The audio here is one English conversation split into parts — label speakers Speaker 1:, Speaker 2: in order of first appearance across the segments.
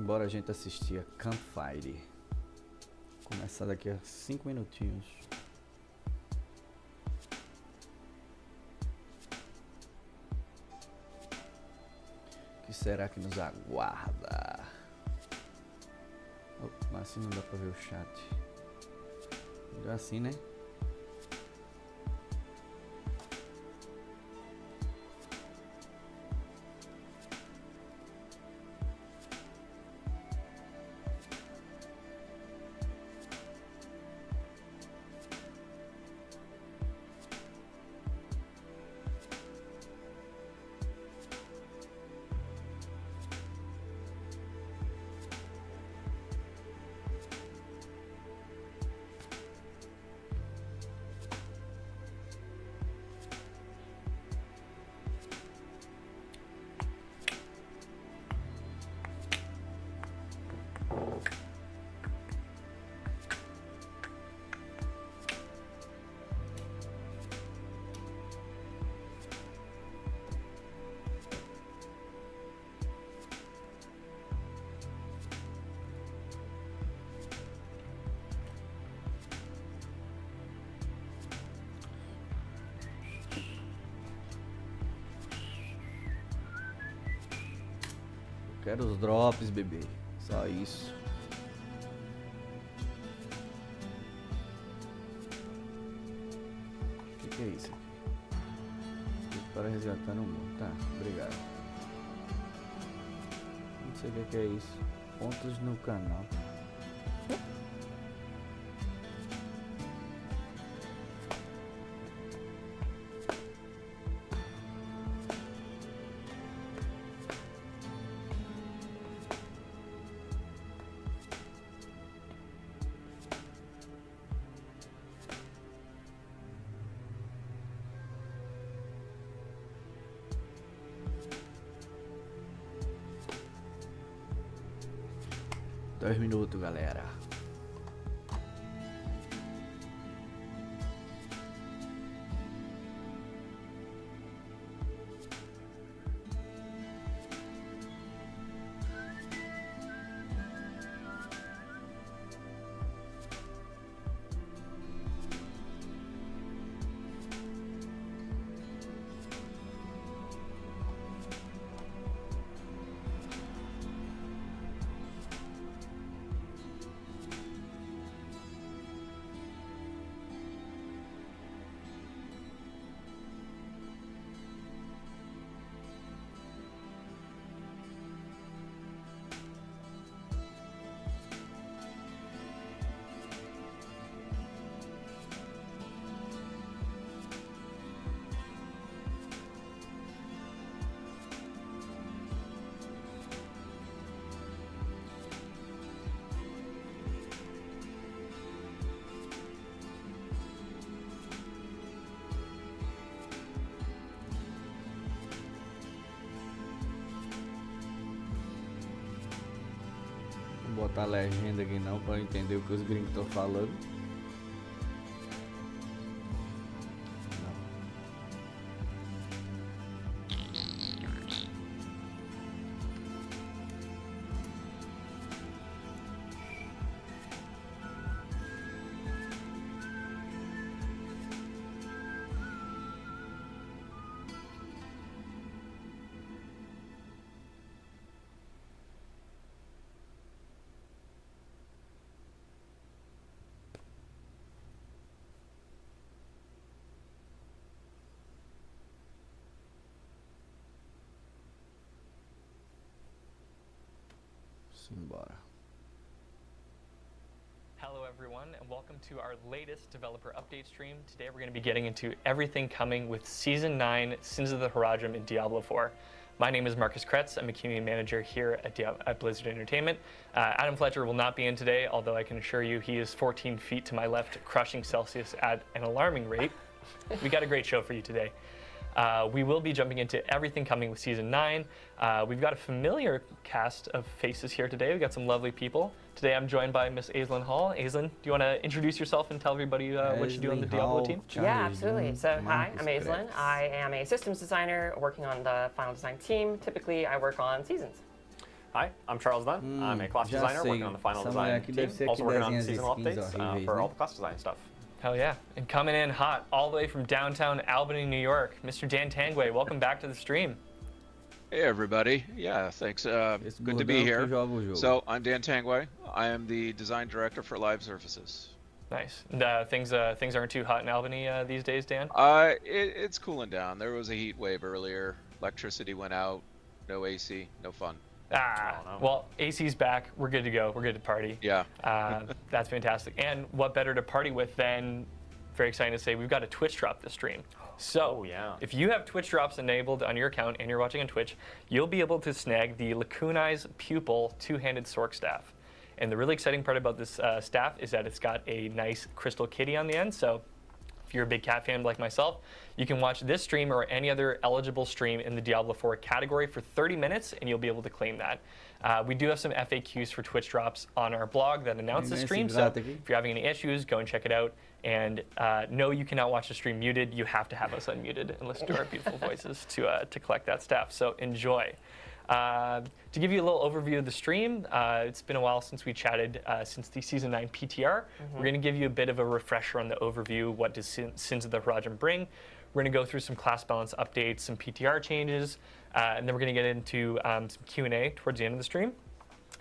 Speaker 1: Simbora a gente assistir a Campfire. Começar daqui a 5 minutinhos. O que será que nos aguarda? Oh, mas assim não dá pra ver o chat. Melhor assim, né? Quero os drops, bebê. Só isso. O que é isso aqui? Tudo para resgatar no mundo. Tá, obrigado. Não sei o que é isso. Pontos no canal. Dois minutos, galera. Vou botar a legenda aqui não para entender o que os gringos estão falando. Simbora.
Speaker 2: Hello everyone and welcome to our latest developer update stream. Today we're going to be getting into everything coming with Season 9, Sins of the Harajam in Diablo 4. My name is Marcus Kretz. I'm a community manager here at Blizzard Entertainment. Adam Fletcher will not be in today, although I can assure you he is 14 feet to my left, crushing Celsius at an alarming rate. We got a great show for you today. We will be jumping into everything coming with Season 9. We've got a familiar cast of faces here today. We've got some lovely people. Today I'm joined by Miss Aislinn Hall. Aislinn, do you want to introduce yourself and tell everybody what you do on the Diablo team?
Speaker 3: Yeah, absolutely. So hi, I'm Aislinn. I am a systems designer working on the final design team. Typically I work on seasons.
Speaker 4: Hi, I'm Charles Dunn. I'm a class designer working on the final design team, also working on the seasonal updates for all the class design stuff.
Speaker 2: Hell yeah. And coming in hot all the way from downtown Albany, New York, Mr. Dan Tangway, welcome back to the stream.
Speaker 5: Hey everybody, yeah, thanks. Good to be here. So I'm Dan Tangway. I am the design director for Live Surfaces.
Speaker 2: Nice. And, things aren't too hot in Albany these days, Dan?
Speaker 5: It's cooling down. There was a heat wave earlier. Electricity went out. No AC. No fun.
Speaker 2: Well, AC's back. We're good to go. We're good to party.
Speaker 5: Yeah.
Speaker 2: That's fantastic. And what better to party with than, very exciting to say, we've got a Twitch drop this stream. So, if you have Twitch drops enabled on your account and you're watching on Twitch, you'll be able to snag the Lacunize Pupil two-handed Sork staff. And the really exciting part about this staff is that it's got a nice crystal kitty on the end. So if you're a big cat fan like myself, you can watch this stream or any other eligible stream in the Diablo IV category for 30 minutes, and you'll be able to claim that. We do have some FAQs for Twitch drops on our blog that announce the stream, so if you're having any issues, go and check it out. And no, you cannot watch the stream muted. You have to have us unmuted and listen to our beautiful voices to collect that staff. So enjoy. To give you a little overview of the stream, it's been a while since we chatted since the Season 9 PTR. We're going to give you a bit of a refresher on the overview, what does Sins of the Horadrim bring. We're going to go through some class balance updates, some PTR changes, and then we're going to get into some Q&A towards the end of the stream.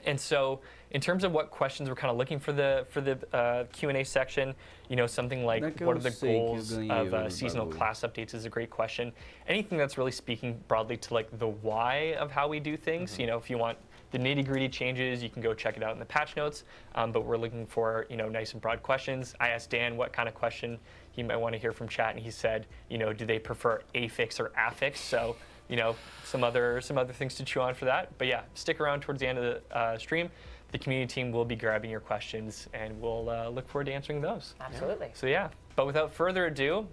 Speaker 2: And so in terms of what questions we're kind of looking for the Q&A section, you know, something like what are the goals of seasonal class updates is a great question. Anything that's really speaking broadly to like the why of how we do things. You know, if you want the nitty-gritty changes, you can go check it out in the patch notes. But we're looking for, you know, nice and broad questions. I asked Dan what kind of question he might want to hear from chat, and he said, you know, do they prefer affix or affix? So, you know, some other things to chew on for that. But yeah, stick around towards the end of the stream. The community team will be grabbing your questions, and we'll look forward to answering those.
Speaker 3: Absolutely.
Speaker 2: So yeah, but without further ado,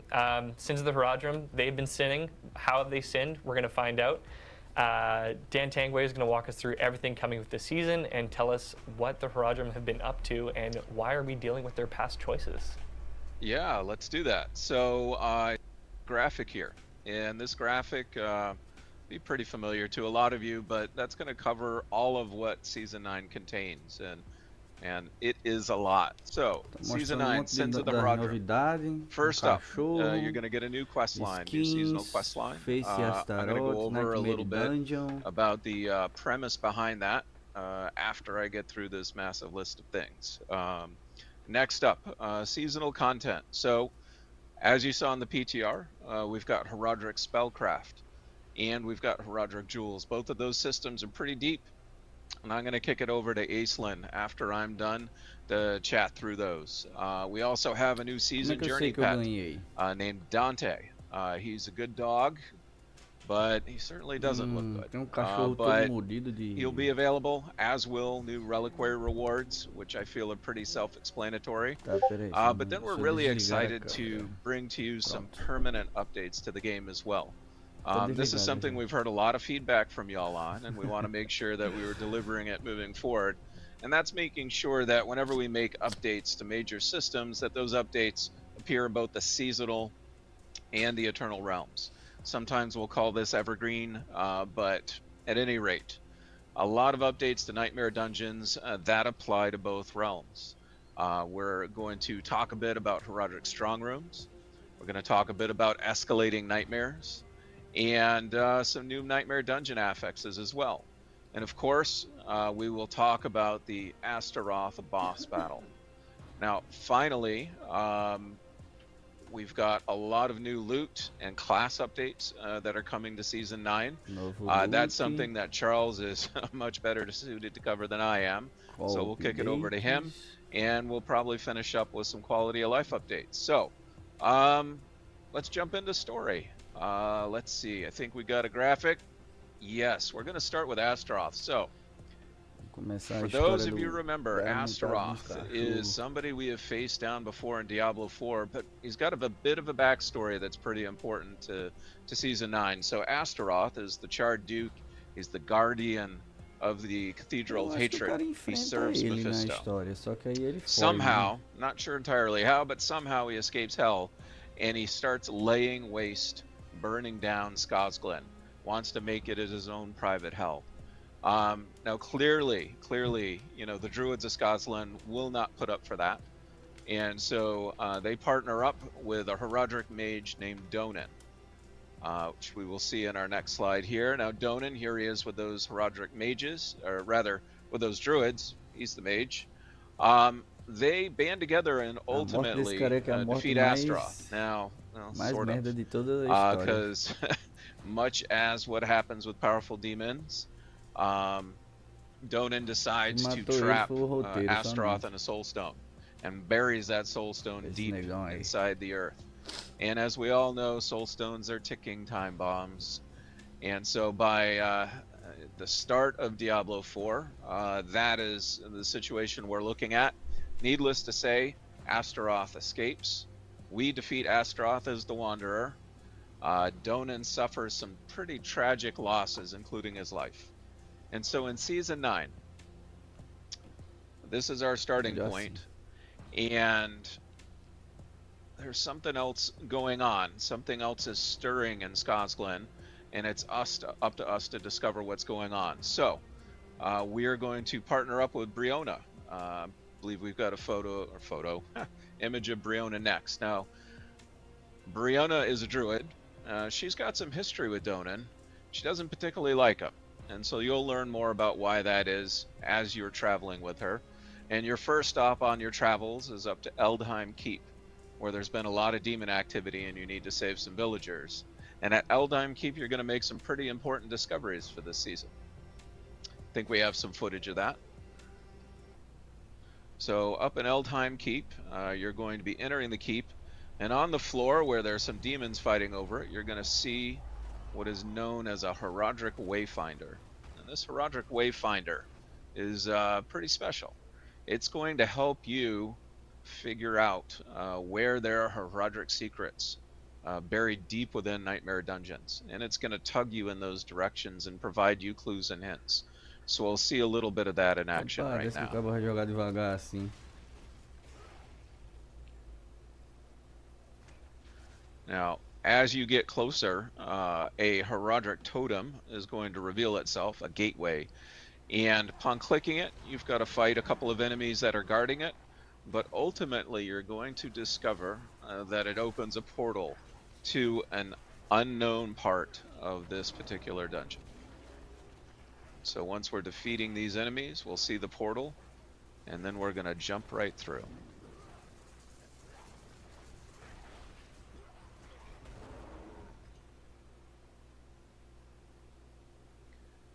Speaker 2: Sins of the Horadrim, they've been sinning. How have they sinned? We're going to find out. Dan Tangway is going to walk us through everything coming with the season and tell us what the Horadrim have been up to and why are we dealing with their past choices.
Speaker 5: Yeah, let's do that. So, graphic here. And this graphic be pretty familiar to a lot of you, but that's going to cover all of what Season 9 contains, and it is a lot. So, Season 9, Sins of the Horadrim. First up, you're going to get a new quest line, new seasonal quest line. I'm going to go over a little bit about the premise behind that after I get through this massive list of things. Next up, seasonal content. So, as you saw in the PTR, we've got Horadric Spellcraft, and we've got Horadric Jewels. Both of those systems are pretty deep, and I'm going to kick it over to Aislinn after I'm done to chat through those. We also have a new season journey pet named Dante. He's a good dog, but he certainly doesn't look good. But he'll be available, as will new reliquary rewards, which I feel are pretty self-explanatory. But then we're really excited to bring to you some permanent updates to the game as well. This is something we've heard a lot of feedback from y'all on, and we want to make sure that we were delivering it moving forward. And that's making sure that whenever we make updates to major systems, that those updates appear in both the seasonal and the Eternal Realms. Sometimes we'll call this evergreen, but at any rate, a lot of updates to Nightmare Dungeons that apply to both realms. We're going to talk a bit about Horadric Strong Rooms. We're going to talk a bit about escalating nightmares and some new Nightmare Dungeon affixes as well. And of course, we will talk about the Astaroth boss battle. Now, finally, we've got a lot of new loot and class updates that are coming to Season 9. That's something that Charles is much better suited to cover than I am. So we'll kick it over to him, and we'll probably finish up with some quality of life updates. So, let's jump into story. Let's see, I think we got a graphic. Yes, we're going to start with Astaroth. So, for those of you who remember, Astaroth is somebody we have faced down before in Diablo IV, but he's got a bit of a backstory that's pretty important to Season 9. So Astaroth is the Charred Duke, he's the guardian of the Cathedral of Hatred. He serves Mephisto. Somehow, not sure entirely how, but somehow he escapes hell, and he starts laying waste, burning down Skazglen. Wants to make it as his own private hell. Now, clearly, you know, the Druids of Scotland will not put up for that. And so they partner up with a Herodric mage named Donan, which we will see in our next slide here. Now, Donan, here he is with those Herodric mages, or rather, with those Druids. He's the mage. They band together and ultimately defeat Astaroth. Now, sort of, because much as what happens with powerful demons, Donan decides to trap Astaroth in a soul stone and buries that soul stone deep inside the earth. And as we all know, soul stones are ticking time bombs. And so by the start of Diablo IV, that is the situation we're looking at. Needless to say, Astaroth escapes. We defeat Astaroth as the Wanderer. Donan suffers some pretty tragic losses, including his life. And so in Season 9, this is our starting point. And there's something else going on. Something else is stirring in Scotland, and it's up to us to discover what's going on. So we are going to partner up with Briona. I believe we've got a image of Briona next. Now, Briona is a druid. She's got some history with Donan. She doesn't particularly like him. And so you'll learn more about why that is as you're traveling with her. And your first stop on your travels is up to Eldheim Keep, where there's been a lot of demon activity and you need to save some villagers. And at Eldheim Keep, you're going to make some pretty important discoveries for this season. I think we have some footage of that. So up in Eldheim Keep, you're going to be entering the keep. And on the floor, where there's some demons fighting over it, you're going to see what is known as a Herodric Wayfinder. And this Herodric Wayfinder is pretty special. It's going to help you figure out where there are Herodric secrets buried deep within Nightmare Dungeons. And it's going to tug you in those directions and provide you clues and hints. So we'll see a little bit of that in action right now. Now, as you get closer, a Herodric totem is going to reveal itself, a gateway. And upon clicking it, you've got to fight a couple of enemies that are guarding it. But ultimately, you're going to discover that it opens a portal to an unknown part of this particular dungeon. So once we're defeating these enemies, we'll see the portal, and then we're going to jump right through.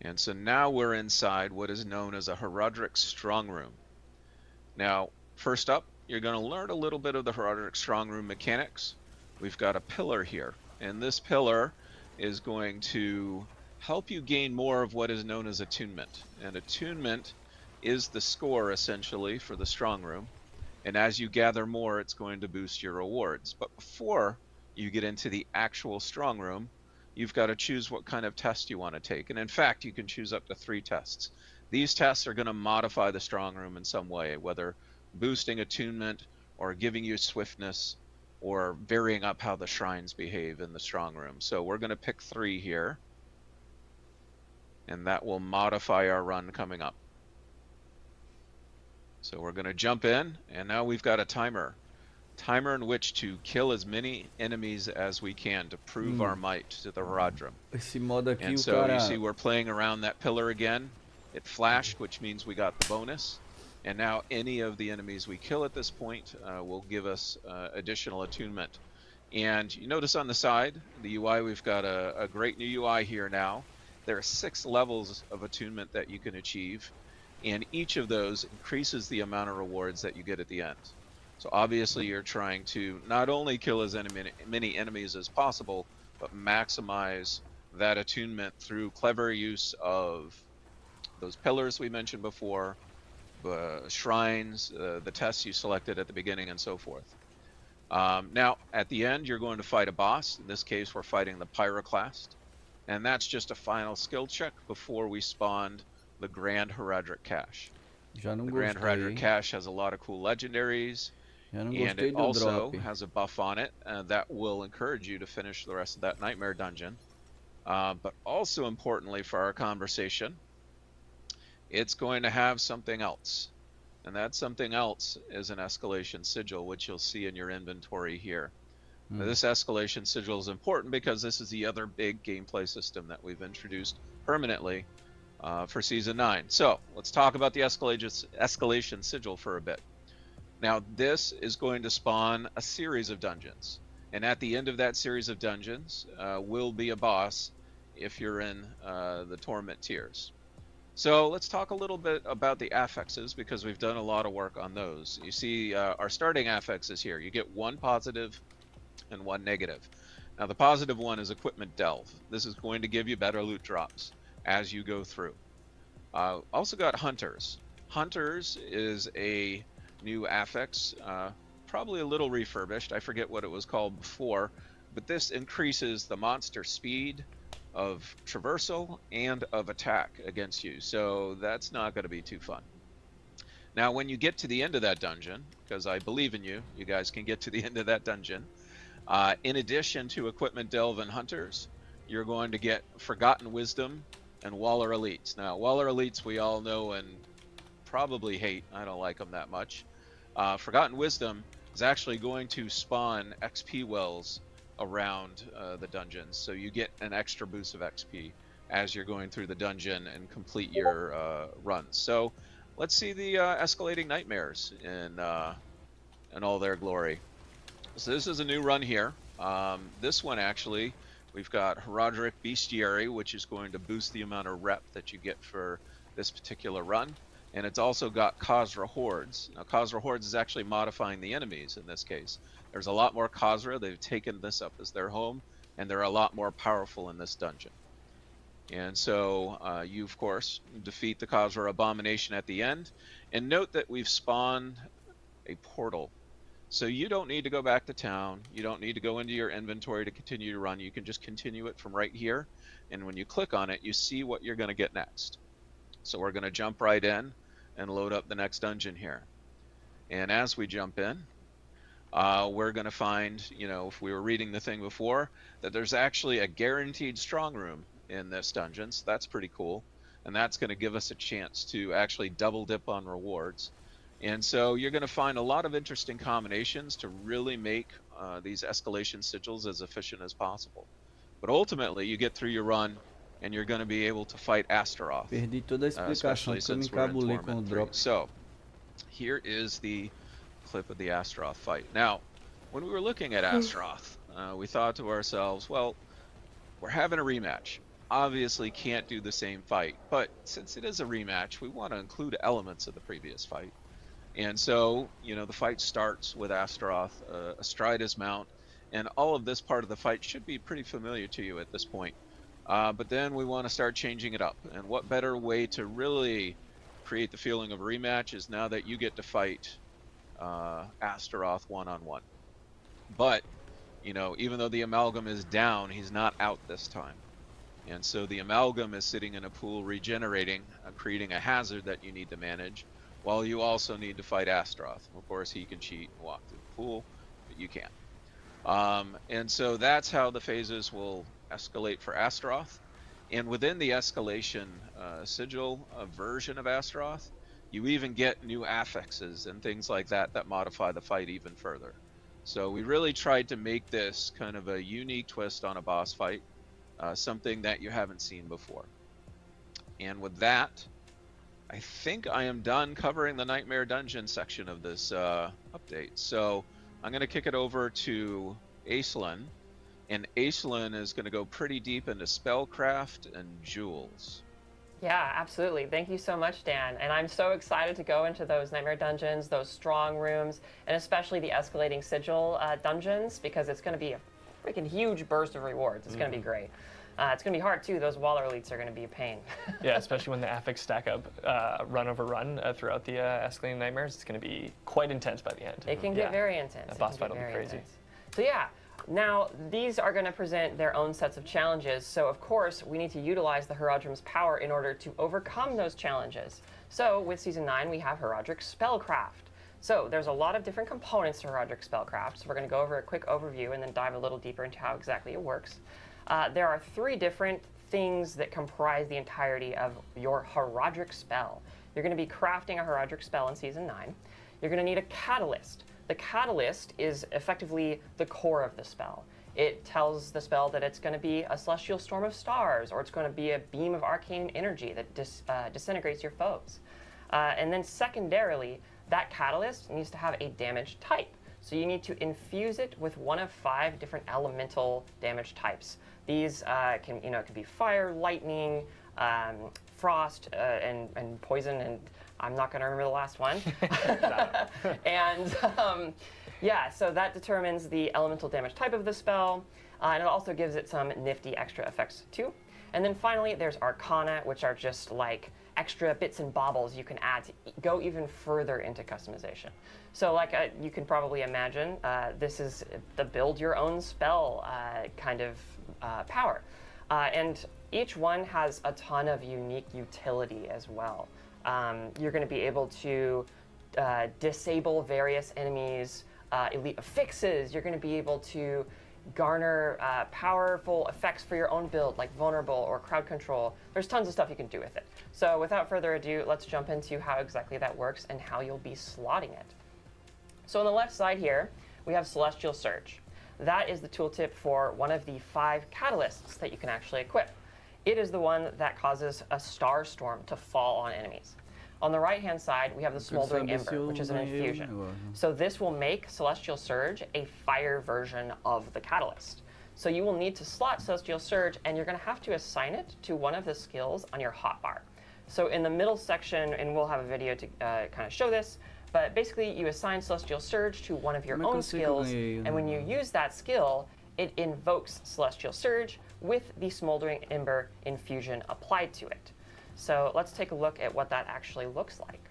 Speaker 5: And so now we're inside what is known as a Herodric strong room. Now, first up, you're going to learn a little bit of the Herodric strong room mechanics. We've got a pillar here, and this pillar is going to help you gain more of what is known as attunement. And attunement is the score, essentially, for the strong room. And as you gather more, it's going to boost your rewards. But before you get into the actual strong room, you've got to choose what kind of test you want to take. And in fact, you can choose up to 3 tests. These tests are going to modify the strong room in some way, whether boosting attunement or giving you swiftness or varying up how the shrines behave in the strong room. So we're going to pick 3 here, and that will modify our run coming up. So we're going to jump in, and now we've got a timer in which to kill as many enemies as we can to prove our might to the Herodrum. And so you see we're playing around that pillar again. It flashed, which means we got the bonus. And now any of the enemies we kill at this point will give us additional attunement. And you notice on the side, the UI, we've got a great new UI here now. There are 6 levels of attunement that you can achieve, and each of those increases the amount of rewards that you get at the end. So obviously you're trying to not only kill as many enemies as possible, but maximize that attunement through clever use of those pillars we mentioned before, the shrines, the tests you selected at the beginning, and so forth. Now, at the end, you're going to fight a boss. In this case, we're fighting the Pyroclast. And that's just a final skill check before we spawned the Grand Herodric Cache. The Grand Herodric Cache has a lot of cool legendaries, and it also has a buff on it that will encourage you to finish the rest of that Nightmare Dungeon. But also importantly for our conversation, it's going to have something else. And that something else is an escalation sigil, which you'll see in your inventory here. Now, this escalation sigil is important because this is the other big gameplay system that we've introduced permanently for Season 9. So let's talk about the escalation sigil for a bit. Now, this is going to spawn a series of dungeons. And at the end of that series of dungeons will be a boss if you're in the Torment tiers. So let's talk a little bit about the affixes, because we've done a lot of work on those. You see our starting affixes here. You get one positive and one negative. Now the positive one is Equipment Delve. This is going to give you better loot drops as you go through. Also got Hunters. Hunters is a new affix, probably a little refurbished. I forget what it was called before, but this increases the monster speed of traversal and of attack against you, so that's not going to be too fun. Now when you get to the end of that dungeon, because I believe in you, you guys can get to the end of that dungeon, in addition to Equipment Delve and Hunters, you're going to get Forgotten Wisdom and Waller Elites. Now Waller Elites we all know and probably hate. I don't like them that much. Forgotten Wisdom is actually going to spawn XP wells around the dungeons, so you get an extra boost of XP as you're going through the dungeon and complete your runs. So let's see the escalating nightmares in all their glory. So this is a new run here. This one actually, we've got Herodric Bestiary, which is going to boost the amount of rep that you get for this particular run. And it's also got Khazra Hordes. Now Khazra Hordes is actually modifying the enemies in this case. There's a lot more Khazra. They've taken this up as their home, and they're a lot more powerful in this dungeon. And so you, of course, defeat the Khazra Abomination at the end. And note that we've spawned a portal. So you don't need to go back to town. You don't need to go into your inventory to continue to run. You can just continue it from right here. And when you click on it, you see what you're going to get next. So we're going to jump right in and load up the next dungeon here. And as we jump in, we're going to find, if we were reading the thing before, that there's actually a guaranteed strong room in this dungeon. So that's pretty cool. And that's going to give us a chance to actually double dip on rewards. And so you're going to find a lot of interesting combinations to really make these escalation sigils as efficient as possible. But ultimately, you get through your run, and you're going to be able to fight Astaroth.
Speaker 1: Perdi toda a explicação, porque eu me encabulei com o drop.
Speaker 5: So, here is the clip of the Astaroth fight. Now, when we were looking at Astaroth, we thought to ourselves, well, we're having a rematch. Obviously can't do the same fight, but since it is a rematch, we want to include elements of the previous fight. And so, the fight starts with Astaroth astride his mount, and all of this part of the fight should be pretty familiar to you at this point. But then we want to start changing it up. And what better way to really create the feeling of a rematch is now that you get to fight Astaroth one-on-one. But, even though the Amalgam is down, he's not out this time. And so the Amalgam is sitting in a pool regenerating, creating a hazard that you need to manage, while you also need to fight Astaroth. Of course, he can cheat and walk through the pool, but you can't. And so that's how the phases will escalate for Astaroth. And within the escalation sigil version of Astaroth, you even get new affixes and things like that that modify the fight even further. So we really tried to make this kind of a unique twist on a boss fight, something that you haven't seen before. And with that, I think I am done covering the Nightmare Dungeon section of this update. So I'm going to kick it over to Aislinn. And Aislinn is going to go pretty deep into spellcraft and jewels.
Speaker 3: Yeah, absolutely. Thank you so much, Dan. And I'm so excited to go into those Nightmare Dungeons, those strong rooms, and especially the escalating sigil dungeons, because it's going to be a freaking huge burst of rewards. It's going to be great. It's going to be hard, too. Those Waller Elites are going to be a pain.
Speaker 2: Yeah, especially when the affix stack up run over run throughout the escalating nightmares. It's going to be quite intense by the end.
Speaker 3: It can get very intense.
Speaker 2: That boss fight will be crazy.
Speaker 3: Intense. So yeah, now these are going to present their own sets of challenges. So of course, we need to utilize the Herodrim's power in order to overcome those challenges. So with Season 9, we have Herodric Spellcraft. So there's a lot of different components to Herodric Spellcraft. So we're going to go over a quick overview and then dive a little deeper into how exactly it works. there are 3 different things that comprise the entirety of your Heraldric spell. You're going to be crafting a Heraldric spell in Season 9. You're going to need a catalyst. The catalyst is effectively the core of the spell. It tells the spell that it's going to be a celestial storm of stars, or it's going to be a beam of arcane energy that disintegrates your foes. And then secondarily, that catalyst needs to have a damage type. So you need to infuse it with one of 5 different elemental damage types. These can be fire, lightning, frost, and poison, and I'm not going to remember the last one. And yeah, so that determines the elemental damage type of the spell, and it also gives it some nifty extra effects too. And then finally, there's Arcana, which are just like extra bits and baubles you can add to go even further into customization. So like you can probably imagine, this is the build your own spell kind of power. And each one has a ton of unique utility as well. You're going to be able to disable various enemies' elite affixes. You're going to be able to garner powerful effects for your own build, like vulnerable or crowd control. There's tons of stuff you can do with it. So without further ado, let's jump into how exactly that works and how you'll be slotting it. So on the left side here, we have Celestial Surge. That is the tooltip for one of the 5 catalysts that you can actually equip. It is the one that causes a star storm to fall on enemies. On the right-hand side, we have the Smoldering Ember, which is an infusion. So this will make Celestial Surge a fire version of the catalyst. So you will need to slot Celestial Surge, and you're going to have to assign it to one of the skills on your hotbar. So in the middle section, and we'll have a video to kind of show this, but basically you assign Celestial Surge to one of your own skills, and when you use that skill, it invokes Celestial Surge with the Smoldering Ember infusion applied to it. So let's take a look at what that actually looks like.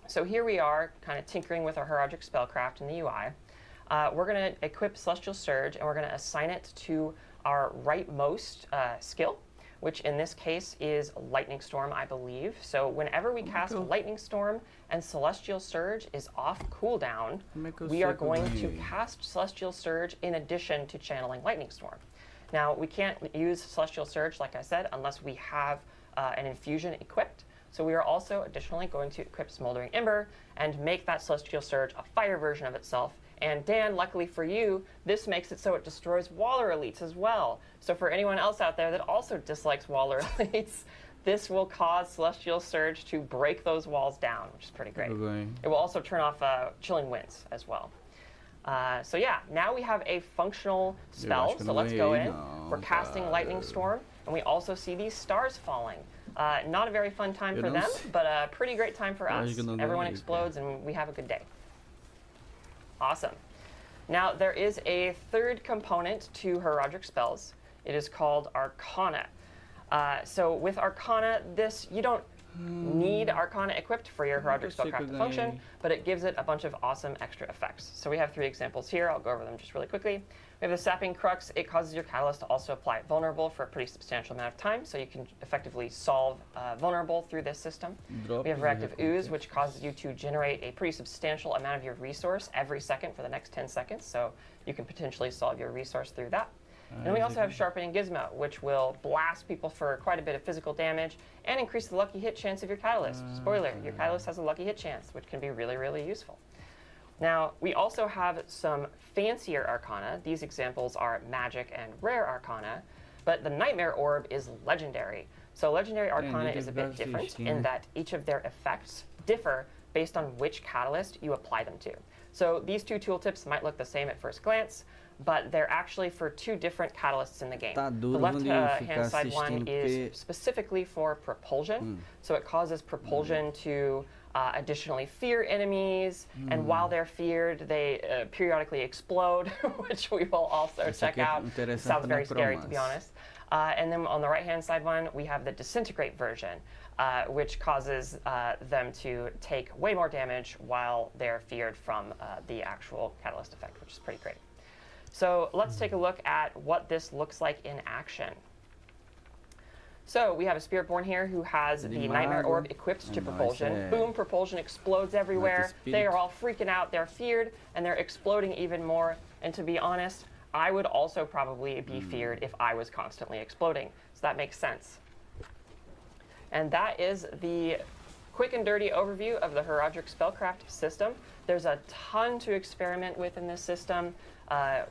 Speaker 3: So here we are, kind of tinkering with our Heraldric Spellcraft in the UI. We're going to equip Celestial Surge, and we're going to assign it to our rightmost skill, which in this case is Lightning Storm, I believe. So whenever we cast Lightning Storm and Celestial Surge is off cooldown, we are going to cast Celestial Surge in addition to channeling Lightning Storm. Now, we can't use Celestial Surge, like I said, unless we have an infusion equipped. So we are also additionally going to equip Smoldering Ember and make that Celestial Surge a fire version of itself. And Dan, luckily for you, this makes it so it destroys Waller elites as well. So for anyone else out there that also dislikes Waller elites, this will cause Celestial Surge to break those walls down, which is pretty great. It will also turn off Chilling Winds as well. So yeah, now we have a functional spell, so let's go in. We're casting Lightning Storm, and we also see these stars falling. Not a very fun time for them, but a pretty great time for us. Everyone explodes, and we have a good day. Awesome. Now, there is a third component to Heraldric spells. It is called Arcana. So with Arcana, you don't need Arcana equipped for your Heraldric Spellcraft to function, but it gives it a bunch of awesome extra effects. So we have 3 examples here. I'll go over them just really quickly. We have the Sapping Crux. It causes your catalyst to also apply vulnerable for a pretty substantial amount of time, so you can effectively solve vulnerable through this system. We have Reactive Ooze, which causes you to generate a pretty substantial amount of your resource every second for the next 10 seconds, so you can potentially solve your resource through that. And we also have Sharpening Gizmo, which will blast people for quite a bit of physical damage and increase the lucky hit chance of your catalyst. Spoiler, your catalyst has a lucky hit chance, which can be really, really useful. Now, we also have some fancier Arcana. These examples are Magic and Rare Arcana, but the Nightmare Orb is Legendary. So Legendary Arcana is a bit different in that each of their effects differ based on which catalyst you apply them to. So these 2 tooltips might look the same at first glance, but they're actually for 2 different catalysts in the game. The left-hand side one is specifically for propulsion, so it causes propulsion to additionally fear enemies, and while they're feared, they periodically explode, which we will also check out. Sounds very scary, to be honest. And then on the right-hand side one, we have the Disintegrate version, which causes them to take way more damage while they're feared from the actual catalyst effect, which is pretty great. So let's take a look at what this looks like in action. So we have a Spiritborn here who has the Nightmare Orb equipped to Propulsion. Boom, Propulsion explodes everywhere. They are all freaking out, they're feared, and they're exploding even more. And to be honest, I would also probably be feared if I was constantly exploding. So that makes sense. And that is the quick and dirty overview of the Horadric Spellcraft system. There's a ton to experiment with in this system.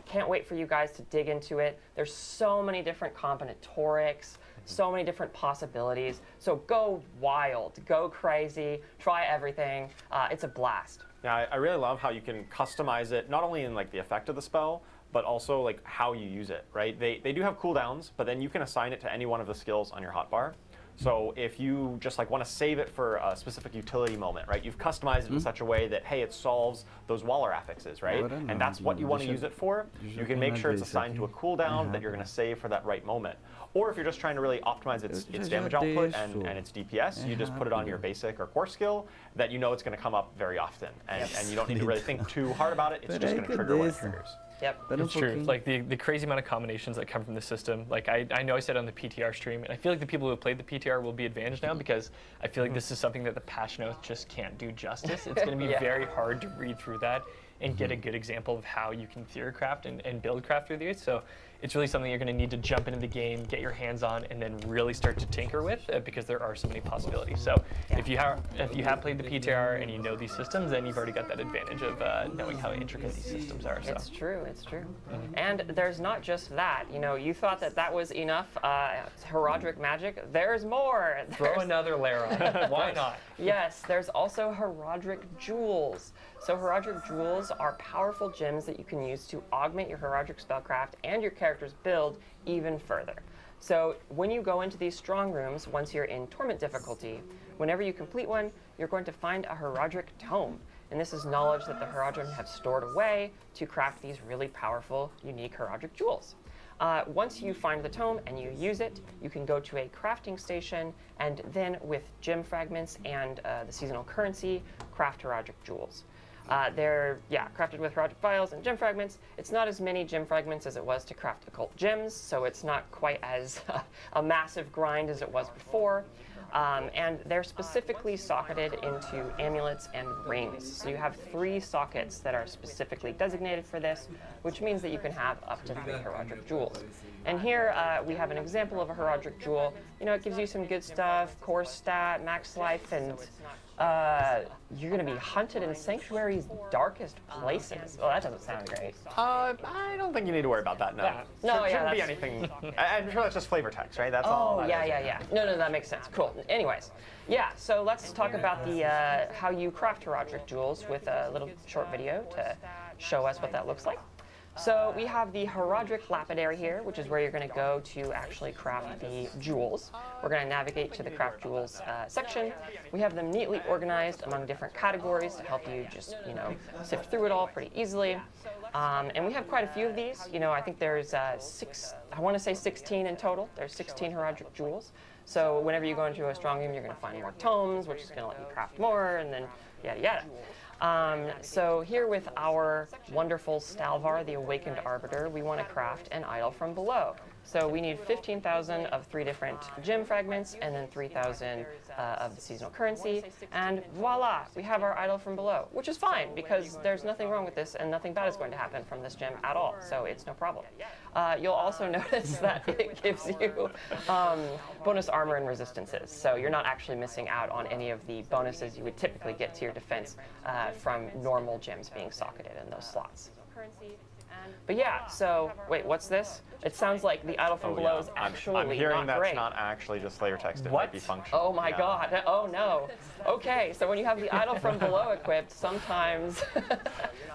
Speaker 3: Can't wait for you guys to dig into it. There's so many different combinatorics, so many different possibilities. So go wild, go crazy, try everything. It's a blast.
Speaker 4: Yeah, I really love how you can customize it, not only in like the effect of the spell, but also like how you use it, right? They do have cooldowns, but then you can assign it to any one of the skills on your hotbar. So if you just like want to save it for a specific utility moment, right? You've customized it in such a way that, hey, it solves those Waller affixes, right? And that's what you want to use it for. You can make sure it's assigned to a cooldown that you're going to save for that right moment. Or if you're just trying to really optimize its damage output and its DPS, you just put it on your basic or core skill that you know it's going to come up very often. And you don't need to really think too hard about it. It's just going to trigger when it triggers.
Speaker 3: Yep.
Speaker 2: It's true. Like the crazy amount of combinations that come from the system. Like I know I said on the PTR stream, and I feel like the people who have played the PTR will be advantaged now because I feel like this is something that the patch notes just can't do justice. It's going to be very hard to read through that and get a good example of how you can theory craft and build craft through these. So it's really something you're going to need to jump into the game, get your hands on, and then really start to tinker with because there are so many possibilities. So if you have played the PTR and you know these systems, then you've already got that advantage of knowing how intricate these systems are. So.
Speaker 3: It's true, it's true. And there's not just that. You know, you thought that was enough Horadric magic. There's more.
Speaker 2: Throw another layer on. Why not?
Speaker 3: Yes, there's also Horadric jewels. So Horadric jewels are powerful gems that you can use to augment your Horadric spellcraft and your character's build even further. So when you go into these strong rooms, once you're in Torment difficulty, whenever you complete one, you're going to find a Horadric tome. And this is knowledge that the Horadrim have stored away to craft these really powerful, unique Horadric jewels. Once you find the tome and you use it, you can go to a crafting station and then with gem fragments and the seasonal currency, craft Horadric jewels. They're crafted with Horadric vials and gem fragments. It's not as many gem fragments as it was to craft occult gems, so it's not quite as a massive grind as it was before. And they're specifically socketed into amulets and rings. So you have 3 sockets that are specifically designated for this, which means that you can have up to 3 Horadric jewels. And here we have an example of a Horadric jewel. You know, it gives you some good stuff, core stat, max life, and you're going to be hunted in Sanctuary's darkest places. Well, that doesn't sound great.
Speaker 4: I don't think you need to worry about that, no.
Speaker 3: No,
Speaker 4: shouldn't be anything. I'm sure that's just flavor text, right? That's all.
Speaker 3: Oh, yeah. No, that makes sense. Cool. Anyways, yeah, so let's talk about the how you craft Horadric jewels with a little short video to show us what that looks like. So we have the Horadric Lapidary here, which is where you're going to go to actually craft the jewels. We're going to navigate to the Craft Jewels section. We have them neatly organized among different categories to help you just, sift through it all pretty easily. And we have quite a few of these. You know, I think there's 16 in total. There's 16 Horadric jewels. So whenever you go into a strong room, you're going to find more tomes, which is going to let you craft more, and then yada yada. So here with our wonderful Stalvar, the Awakened Arbiter, we want to craft an idol from below. So we need 15,000 of 3 different gem fragments and then 3,000 of the seasonal currency. And voila, we have our idol from below, which is fine because there's nothing wrong with this and nothing bad is going to happen from this gem at all. So it's no problem. You'll also notice that it gives you bonus armor and resistances. So you're not actually missing out on any of the bonuses you would typically get to your defense from normal gems being socketed in those slots. But yeah, so wait, what's this? It sounds like the idol from below is actually
Speaker 4: I'm hearing
Speaker 3: not
Speaker 4: that's
Speaker 3: great.
Speaker 4: not actually just flavor text. It might be functional.
Speaker 3: Oh my god. Oh no. Okay, so when you have the idol from below equipped, sometimes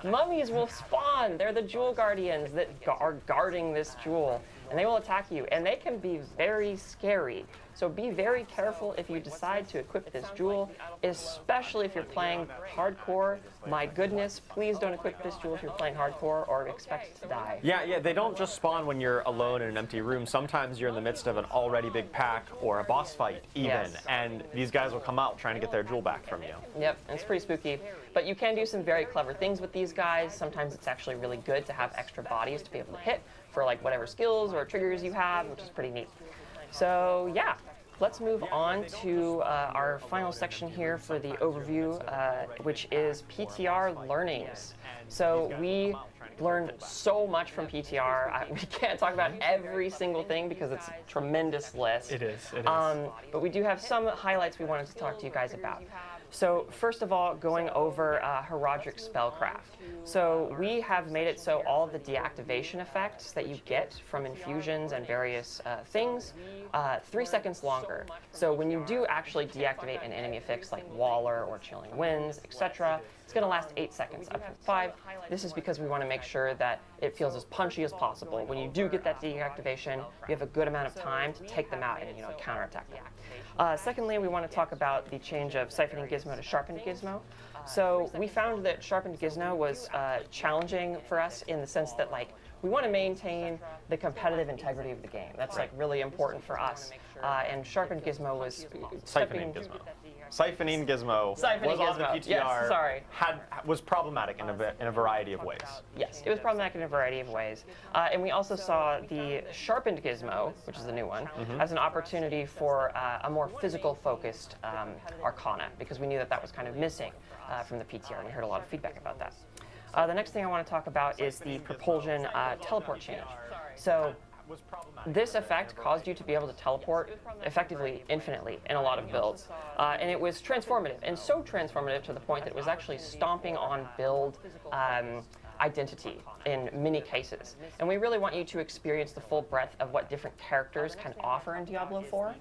Speaker 3: mummies will spawn. They're the jewel guardians that are guarding this jewel, and they will attack you, and they can be very scary. So be very careful if you decide to equip this jewel, especially if you're playing hardcore. My goodness, please don't equip this jewel if you're playing hardcore or expect to die.
Speaker 4: Yeah, they don't just spawn when you're alone in an empty room. Sometimes you're in the midst of an already big pack or a boss fight even, and these guys will come out trying to get their jewel back from you.
Speaker 3: Yep, it's pretty spooky. But you can do some very clever things with these guys. Sometimes it's actually really good to have extra bodies to be able to hit for like whatever skills or triggers you have, which is pretty neat. So yeah, let's move on to our final section here for the overview, which is PTR learnings. So we learned so much from PTR. We can't talk about every single thing because it's a tremendous list.
Speaker 2: It is.
Speaker 3: But we do have some highlights we wanted to talk to you guys about. So first of all, going over Herodic Spellcraft. So we have made it so all of the deactivation effects that you get from infusions and various things, 3 seconds longer. So when you do actually deactivate an enemy affix like Waller or Chilling Winds, etc., it's going to last 8 seconds up from 5. This is because we want to make sure that it feels as punchy as possible. When you do get that deactivation, you have a good amount of time to take them out and counterattack them. Secondly, we want to talk about the change of Siphoning Gizmo to Sharpened Gizmo. So we found that Sharpened Gizmo was challenging for us in the sense that we want to maintain the competitive integrity of the game. That's really important for us. And Sharpened Gizmo was
Speaker 4: Siphoning Gizmo. Siphoning Gizmo was on the PTR.
Speaker 3: Yes, sorry.
Speaker 4: Was problematic in a variety of ways.
Speaker 3: Yes, it was problematic in a variety of ways. And we also saw the Sharpened Gizmo, which is the new one, as an opportunity for a more physical-focused Arcana, because we knew that was kind of missing from the PTR, and we heard a lot of feedback about that. The next thing I want to talk about is the Propulsion teleport change. So this effect caused you to be able to teleport effectively infinitely in a lot of builds. And it was transformative, and so transformative to the point that it was actually stomping on build identity in many cases. And we really want you to experience the full breadth of what different characters can offer in Diablo 4.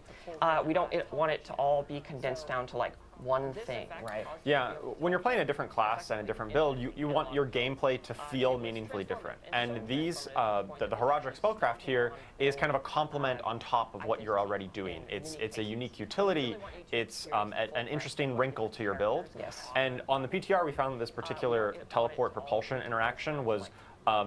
Speaker 3: We don't want it to all be condensed down to one thing, right?
Speaker 4: Yeah, when you're playing a different class and a different build, you want your gameplay to feel meaningfully different. And these, the Herodic Spellcraft here is kind of a complement on top of what you're already doing. It's a unique utility. It's an interesting wrinkle to your build.
Speaker 3: Yes.
Speaker 4: And on the PTR, we found that this particular teleport propulsion interaction was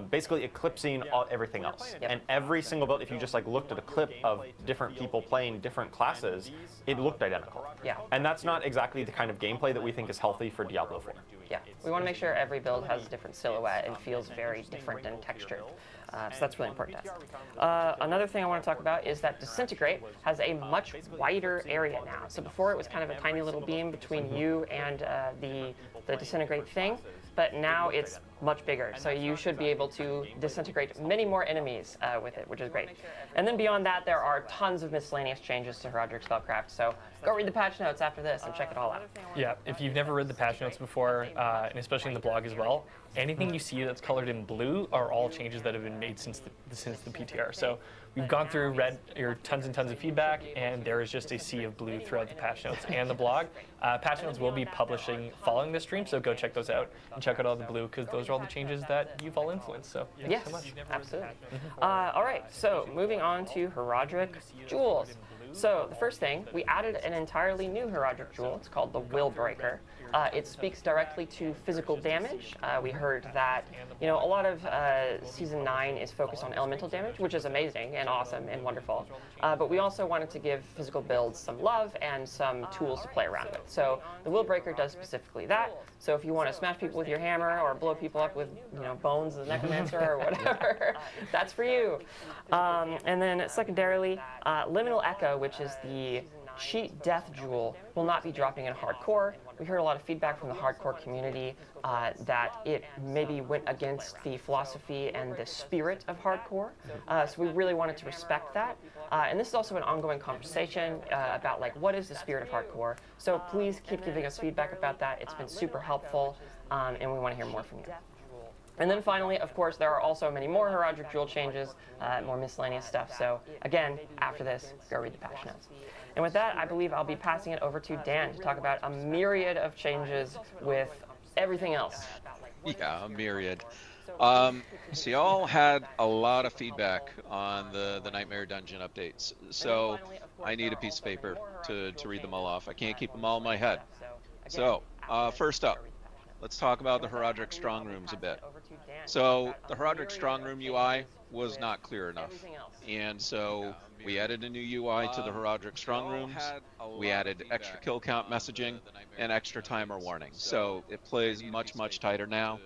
Speaker 4: basically eclipsing everything else.
Speaker 3: Yep.
Speaker 4: And every single build, if you just looked at a clip of different people playing different classes, it looked identical.
Speaker 3: Yeah.
Speaker 4: And that's not exactly the kind of gameplay that we think is healthy for Diablo 4.
Speaker 3: Yeah, we want to make sure every build has a different silhouette and feels very different and textured. So that's really important to us. Another thing I want to talk about is that Disintegrate has a much wider area now. So before it was kind of a tiny little beam between you and the Disintegrate thing, but now it's much bigger. So you should be able to disintegrate many more enemies with it, which is great. And then beyond that, there are tons of miscellaneous changes to Herodic Spellcraft. So go read the patch notes after this and check it all out.
Speaker 2: Yeah, if you've never read the patch notes before, and especially in the blog as well, anything you see that's colored in blue are all changes that have been made since the PTR. So we've gone through, read your tons and tons of feedback, and there is just a sea of blue throughout the patch notes and the blog. Patch notes will be publishing following this stream, so go check those out and check out all the blue, because those are all the changes that you've all influenced. So thank you
Speaker 3: Yes,
Speaker 2: so much.
Speaker 3: absolutely. All right, so moving on to Herodic Jewels. So the first thing, we added an entirely new Herodic Jewel. It's called the Will Breaker. It speaks directly to physical damage. We heard that, a lot of Season 9 is focused on elemental damage, which is amazing and awesome and wonderful. But we also wanted to give physical builds some love and some tools to play around with. So the Will Breaker does specifically that. So if you want to smash people with your hammer or blow people up with, bones of the necromancer or whatever, that's for you. And then secondarily, Liminal Echo, which is the cheat death jewel, will not be dropping in hardcore. We heard a lot of feedback from the hardcore community that it maybe went against the philosophy and the spirit of hardcore. So we really wanted to respect that. And this is also an ongoing conversation about what is the spirit of hardcore. So please keep giving us feedback about that. It's been super helpful, and we want to hear more from you. And then finally, of course, there are also many more Herodic Jewel changes, more miscellaneous stuff. So again, after this, go read the patch notes. And with that, I believe I'll be passing it over to Dan to talk about a myriad of changes with everything else.
Speaker 5: Yeah, a myriad. So y'all had a lot of feedback on the Nightmare Dungeon updates. So I need a piece of paper to read them all off. I can't keep them all in my head. So first up, let's talk about the Herodic Strong Rooms a bit. So the Herodic Strong Room UI was not clear enough. And so we added a new UI to the Herodic Strong Rooms. We added extra kill count messaging and extra timer warnings. So it plays much, much tighter now.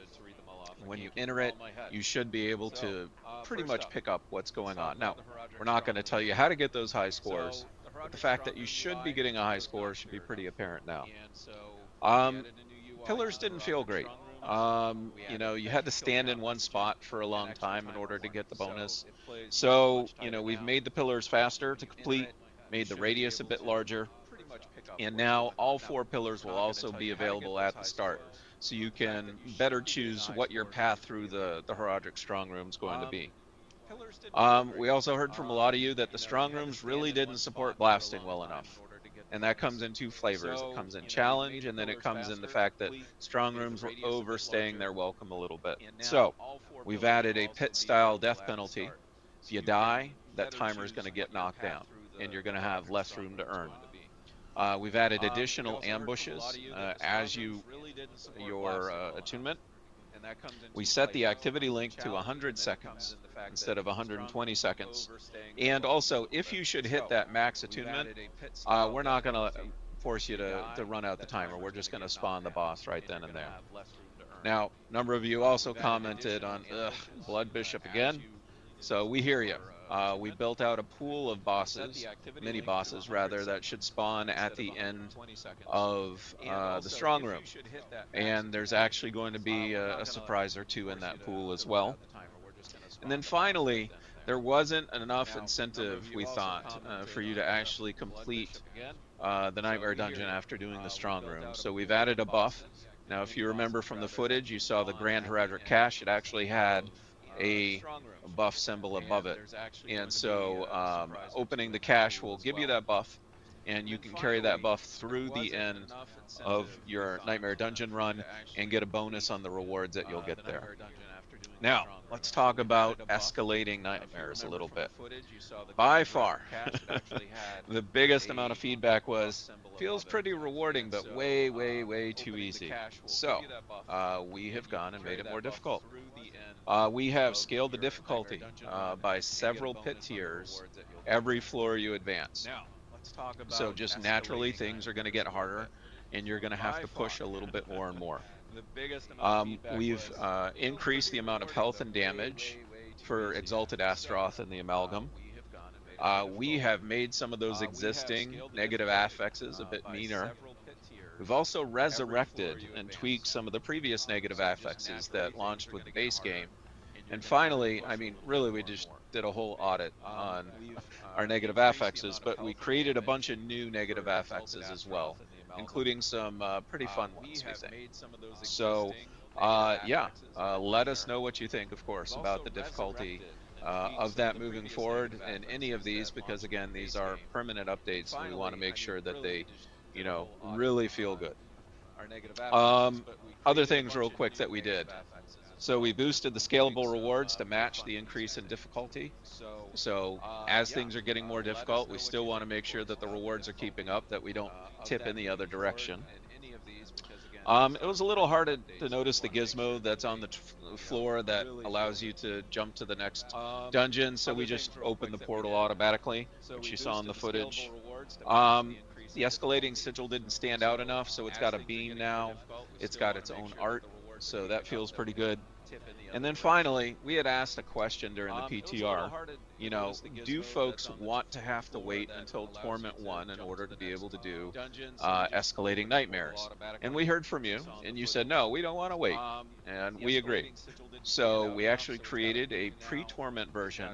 Speaker 5: When you enter it, you should be able to pretty much pick up what's going on. Now, we're not going to tell you how to get those high scores, but the fact that you should be getting a high score should be pretty apparent now. Pillars didn't feel great. You know, you had to stand in one spot for a long time in order to get the bonus. So, you know, we've made the pillars faster to complete, made the radius a bit larger, and now all 4 pillars will also be available at the start. So you can better choose what your path through the Herodic Strong Room is going to be. We also heard from a lot of you that the Strong Rooms really didn't support blasting well enough. And that comes in 2 flavors. It comes in challenge, and then it comes in the fact that strong rooms were overstaying their welcome a little bit. So we've added a pit-style death penalty. If you die, that timer is going to get knocked down, and you're going to have less room to earn. We've added additional ambushes as your attunement. We set the activity link to 100 seconds instead of 120 seconds. And also, if you should hit that max attunement, we're not going to force you to run out the timer. We're just going to spawn the boss right then and there. Now, a number of you also commented on, Blood Bishop again. So we hear you. We built out a pool of bosses, mini bosses rather, that should spawn at the end of the strong room. And there's actually going to be a surprise or 2 in that pool as well. And then finally, there wasn't enough incentive, we thought, for you to actually complete the Nightmare Dungeon after doing the strong room. So we've added a buff. Now, if you remember from the footage, you saw the Grand Herodic Cache. It actually had a buff symbol above it, and so opening the cache will give you that buff, and you can carry that buff through the end of your Nightmare Dungeon run and get a bonus on the rewards that you'll get there. Now, let's talk about escalating nightmares a little bit. By far, the biggest amount of feedback was, feels pretty rewarding, but way, way, way too easy. So, we have gone and made it more difficult. We have scaled the difficulty by several pit tiers every floor you advance. So just naturally, things are going to get harder, and you're going to have to push a little bit more and more. We've increased the amount of health and damage for Exalted Astaroth and the Amalgam. We have made some of those existing negative affixes a bit meaner. We've also resurrected and tweaked some of the previous negative affixes that launched with the base game. And finally, I mean, really, we just did a whole audit on our negative affixes, but we created a bunch of new negative affixes as well, including some pretty fun ones, we think. So, let us know what you think, of course, about the difficulty of that moving forward in any of these, because, again, these are permanent updates, and we want to make sure that they, you know, really feel good. Other things real quick that we did. So we boosted the scalable rewards to match the increase in difficulty. So as things are getting more difficult, we still want to make sure that the rewards are keeping up, that we don't tip in the other direction. It was a little hard to notice the gizmo that's on the floor that allows you to jump to the next dungeon, so we just opened the portal automatically, which you saw in the footage. The escalating sigil didn't stand out enough, so it's got a beam now. It's got its own art, so that feels pretty good. And then finally, we had asked a question during the PTR, you know, do folks want to have to wait until Torment 1 in order to be able to do escalating nightmares? And we heard from you, and you said, no, we don't want to wait, and we agree. So we actually created a pre-Torment version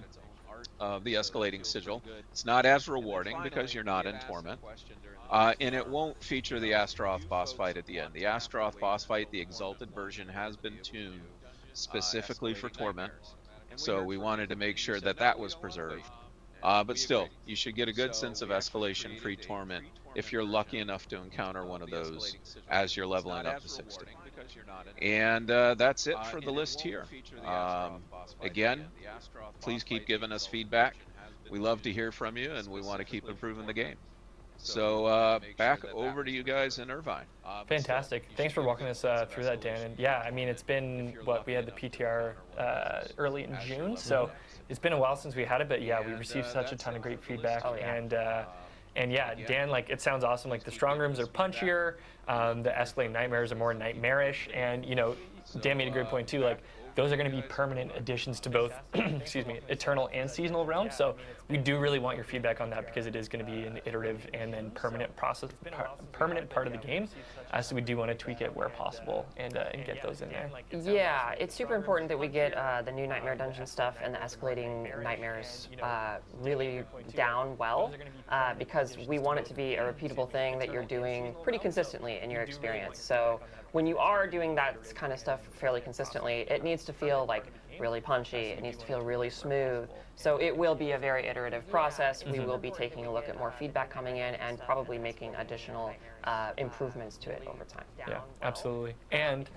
Speaker 5: of the escalating sigil. It's not as rewarding because you're not in Torment. And it won't feature the Astaroth boss fight at the end. The Astaroth boss fight, the Exalted version, has been tuned specifically for Torment, so we wanted to make sure that that was preserved. But still, you should get a good sense of escalation pre-Torment if you're lucky enough to encounter one of those as you're leveling up to 60. And that's it for the list here. Again, please keep giving us feedback. We love to hear from you, and we want to keep improving the game. So back over to you guys in Irvine.
Speaker 2: Fantastic. Thanks for walking us through that, Dan. And yeah, I mean, it's been, we had the PTR early in June, so it's been a while since we had it, but yeah, we received such a ton of great feedback. And yeah, Dan, like, it sounds awesome. Like, the strong rooms are punchier, the escalating nightmares are more nightmarish, and, you know, Dan made a great point too, like, those are going to be permanent additions to both, excuse me, Eternal and Seasonal realms. So we do really want your feedback on that because it is going to be an iterative and then permanent permanent part of the game. So we do want to tweak it where possible and get those in there.
Speaker 3: Yeah, it's super important that we get the new Nightmare Dungeon stuff and the escalating nightmares really down well, because we want it to be a repeatable thing that you're doing pretty consistently in your experience. So when you are doing that kind of stuff fairly consistently, it needs to feel like really punchy, it needs to feel really smooth. So it will be a very iterative process. We will be taking a look at more feedback coming in and probably making additional improvements to it over time.
Speaker 2: Yeah, absolutely. And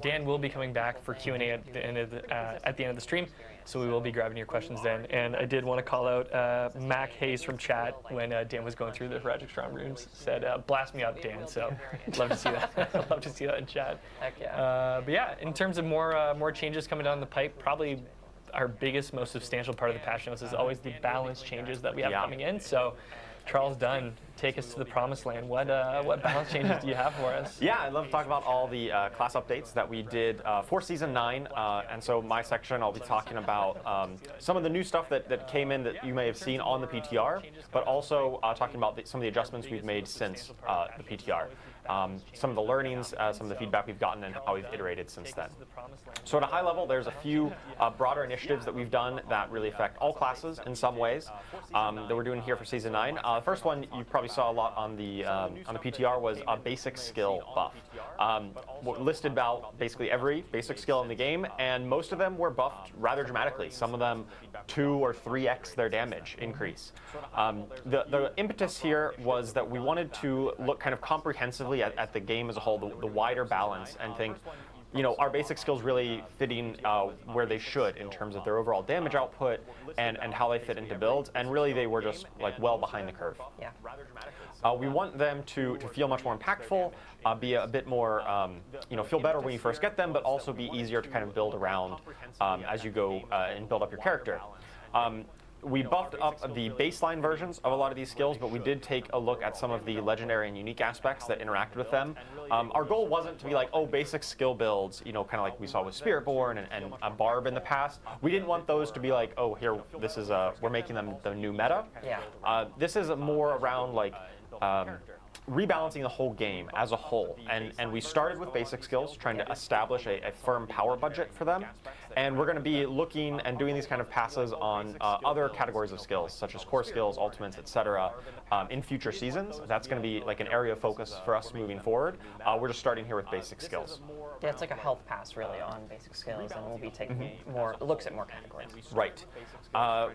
Speaker 2: Dan will be coming back for Q&A at the end of the stream, so we will be grabbing your questions then. And I did want to call out Mac Hayes from chat when Dan was going through the Horagic Strong rooms, said, blast me up, Dan. So love to see that. Love to see that in chat.
Speaker 3: Heck yeah.
Speaker 2: But yeah, in terms of more changes coming down the pipe, probably our biggest, most substantial part of the patch notes is always the balance changes that we have coming in. So Charles Dunn, take us to the promised land. What balance changes do you have for us?
Speaker 4: Yeah, I'd love to talk about all the class updates that we did for Season 9. And so my section, I'll be talking about some of the new stuff that came in that you may have seen on the PTR, but also talking about some of the adjustments we've made since the PTR. Some of the learnings, some of the feedback we've gotten, and how we've iterated since then. So at a high level, there's a few broader initiatives that we've done that really affect all classes in some ways that we're doing here for Season 9. The first one you probably saw a lot on the PTR was a basic skill buff. Listed about basically every basic skill in the game, and most of them were buffed rather dramatically. Some of them 2 or 3x their damage increase. The impetus here was that we wanted to look kind of comprehensively at the game as a whole, the wider balance, and think, you know, are basic skills really fitting where they should in terms of their overall damage output and how they fit into builds, and really they were just like well behind the curve.
Speaker 3: Yeah.
Speaker 4: We want them to feel much more impactful, be a bit more, feel better when you first get them, but also be easier to kind of build around as you go and build up your character. We buffed up the baseline versions of a lot of these skills, but we did take a look at some of the legendary and unique aspects that interact with them. Our goal wasn't to be like, oh, basic skill builds, you know, kind of like we saw with Spiritborn and a Barb in the past. We didn't want those to be like, oh, here, this is we're making them the new meta.
Speaker 3: Yeah.
Speaker 4: This is more around like rebalancing the whole game as a whole, and we started with basic skills, trying to establish a firm power budget for them, and we're going to be looking and doing these kind of passes on other categories of skills, such as core skills, ultimates, etc., in future seasons. That's going to be like an area of focus for us moving forward. We're just starting here with basic skills.
Speaker 3: Yeah, it's like a health pass really on basic skills, and we'll be taking more looks at more categories.
Speaker 4: Right.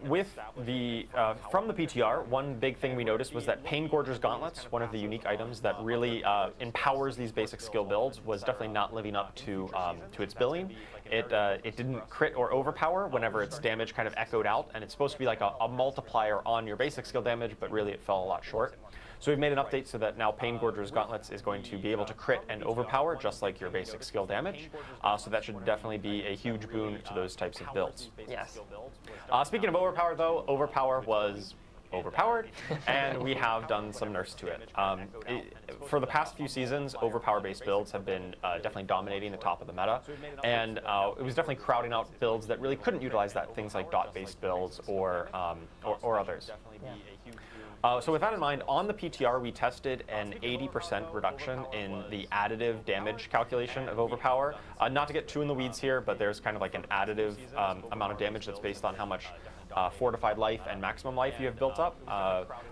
Speaker 4: With the from the PTR, one big thing we noticed was that Pain Gorger's Gauntlets, one of the unique items that really empowers these basic skill builds, was definitely not living up to its billing. It didn't crit or overpower whenever its damage kind of echoed out, and it's supposed to be like a multiplier on your basic skill damage, but really it fell a lot short. So we've made an update so that now Pain Gorger's Gauntlets is going to be able to crit and overpower just like your basic skill damage. So that should definitely be a huge boon to those types of builds.
Speaker 3: Yes.
Speaker 4: Speaking of overpower though, overpower was overpowered, and we have done some nerfs to it. For the past few seasons, overpower-based builds have been definitely dominating the top of the meta, and it was definitely crowding out builds that really couldn't utilize that, things like dot-based builds or others. So with that in mind, on the PTR we tested an 80% reduction in the additive damage calculation of overpower. Not to get too in the weeds here, but there's kind of like an additive amount of damage that's based on how much fortified life and maximum life you have built up.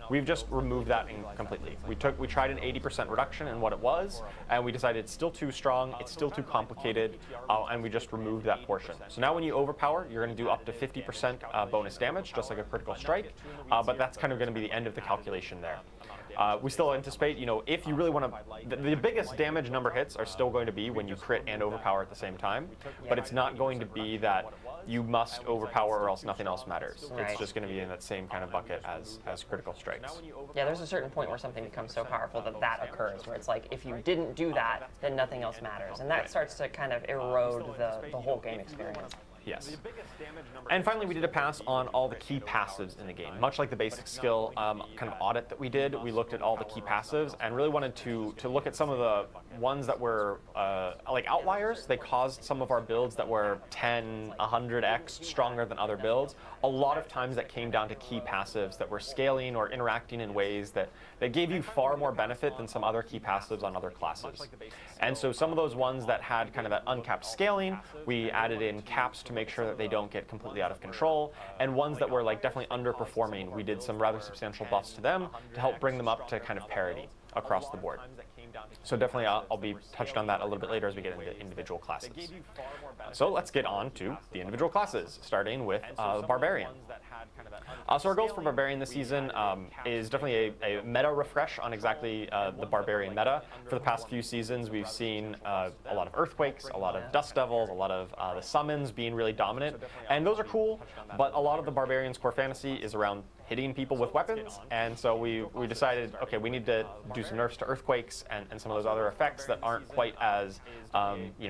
Speaker 4: We've just removed that completely. We tried an 80% reduction in what it was, and we decided it's still too strong, it's still too complicated, and we just removed that portion. So now when you overpower, you're going to do up to 50% bonus damage, just like a critical strike, but that's kind of going to be the end of the calculation there. We still anticipate, you know, if you really want to, the biggest damage number hits are still going to be when you crit and overpower at the same time, but it's not going to be that you must overpower or else nothing else matters.
Speaker 3: Right.
Speaker 4: It's just going to be in that same kind of bucket as critical strikes.
Speaker 3: Yeah, there's a certain point where something becomes so powerful that occurs, where it's like, if you didn't do that, then nothing else matters. And that starts to kind of erode the whole game experience.
Speaker 4: Yes. And finally, we did a pass on all the key passives in the game. Much like the basic skill kind of audit that we did, we looked at all the key passives and really wanted to look at some of the ones that were like outliers. They caused some of our builds that were 10, 100x stronger than other builds. A lot of times that came down to key passives that were scaling or interacting in ways that gave you far more benefit than some other key passives on other classes. And so some of those ones that had kind of that uncapped scaling, we added in caps to make sure that they don't get completely out of control. And ones that were like definitely underperforming, we did some rather substantial buffs to them to help bring them up to kind of parity across the board. So definitely I'll be touched on that a little bit later as we get into individual classes. So let's get on to the individual classes, starting with Barbarian. So our goals for Barbarian this season is definitely a meta refresh on exactly the Barbarian meta. For the past few seasons, we've seen a lot of Earthquakes, a lot of Dust Devils, a lot of the summons being really dominant. And those are cool, but a lot of the Barbarian's core fantasy is around hitting people with weapons, and so we decided, okay, we need to do some nerfs to Earthquakes and some of those other effects that aren't quite as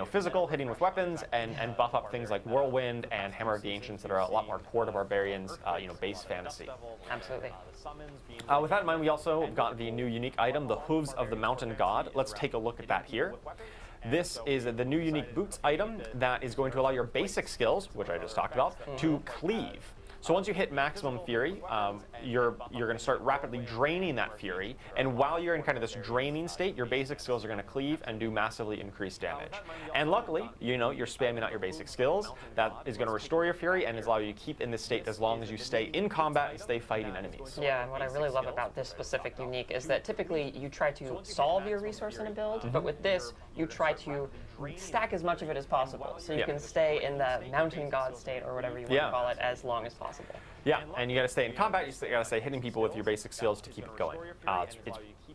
Speaker 4: physical, hitting with weapons, and buff up things like Whirlwind and Hammer of the Ancients that are a lot more core to Barbarians, base fantasy.
Speaker 3: Absolutely.
Speaker 4: With that in mind, we also got the new unique item, the Hooves of the Mountain God. Let's take a look at that here. This is the new unique boots item that is going to allow your basic skills, which I just talked about, to cleave. So once you hit maximum fury, you're going to start rapidly draining that fury, and while you're in kind of this draining state, your basic skills are going to cleave and do massively increased damage. And luckily, you're spamming out your basic skills. That is going to restore your fury and allow you to keep in this state as long as you stay in combat and stay fighting enemies.
Speaker 3: Yeah, and what I really love about this specific unique is that typically you try to solve your resource in a build, but with this, you try to stack as much of it as possible, so you can stay in the mountain god state or whatever you want to call it as long as possible.
Speaker 4: Yeah, and you got to stay in combat. You got to stay hitting people with your basic skills to keep it going. It's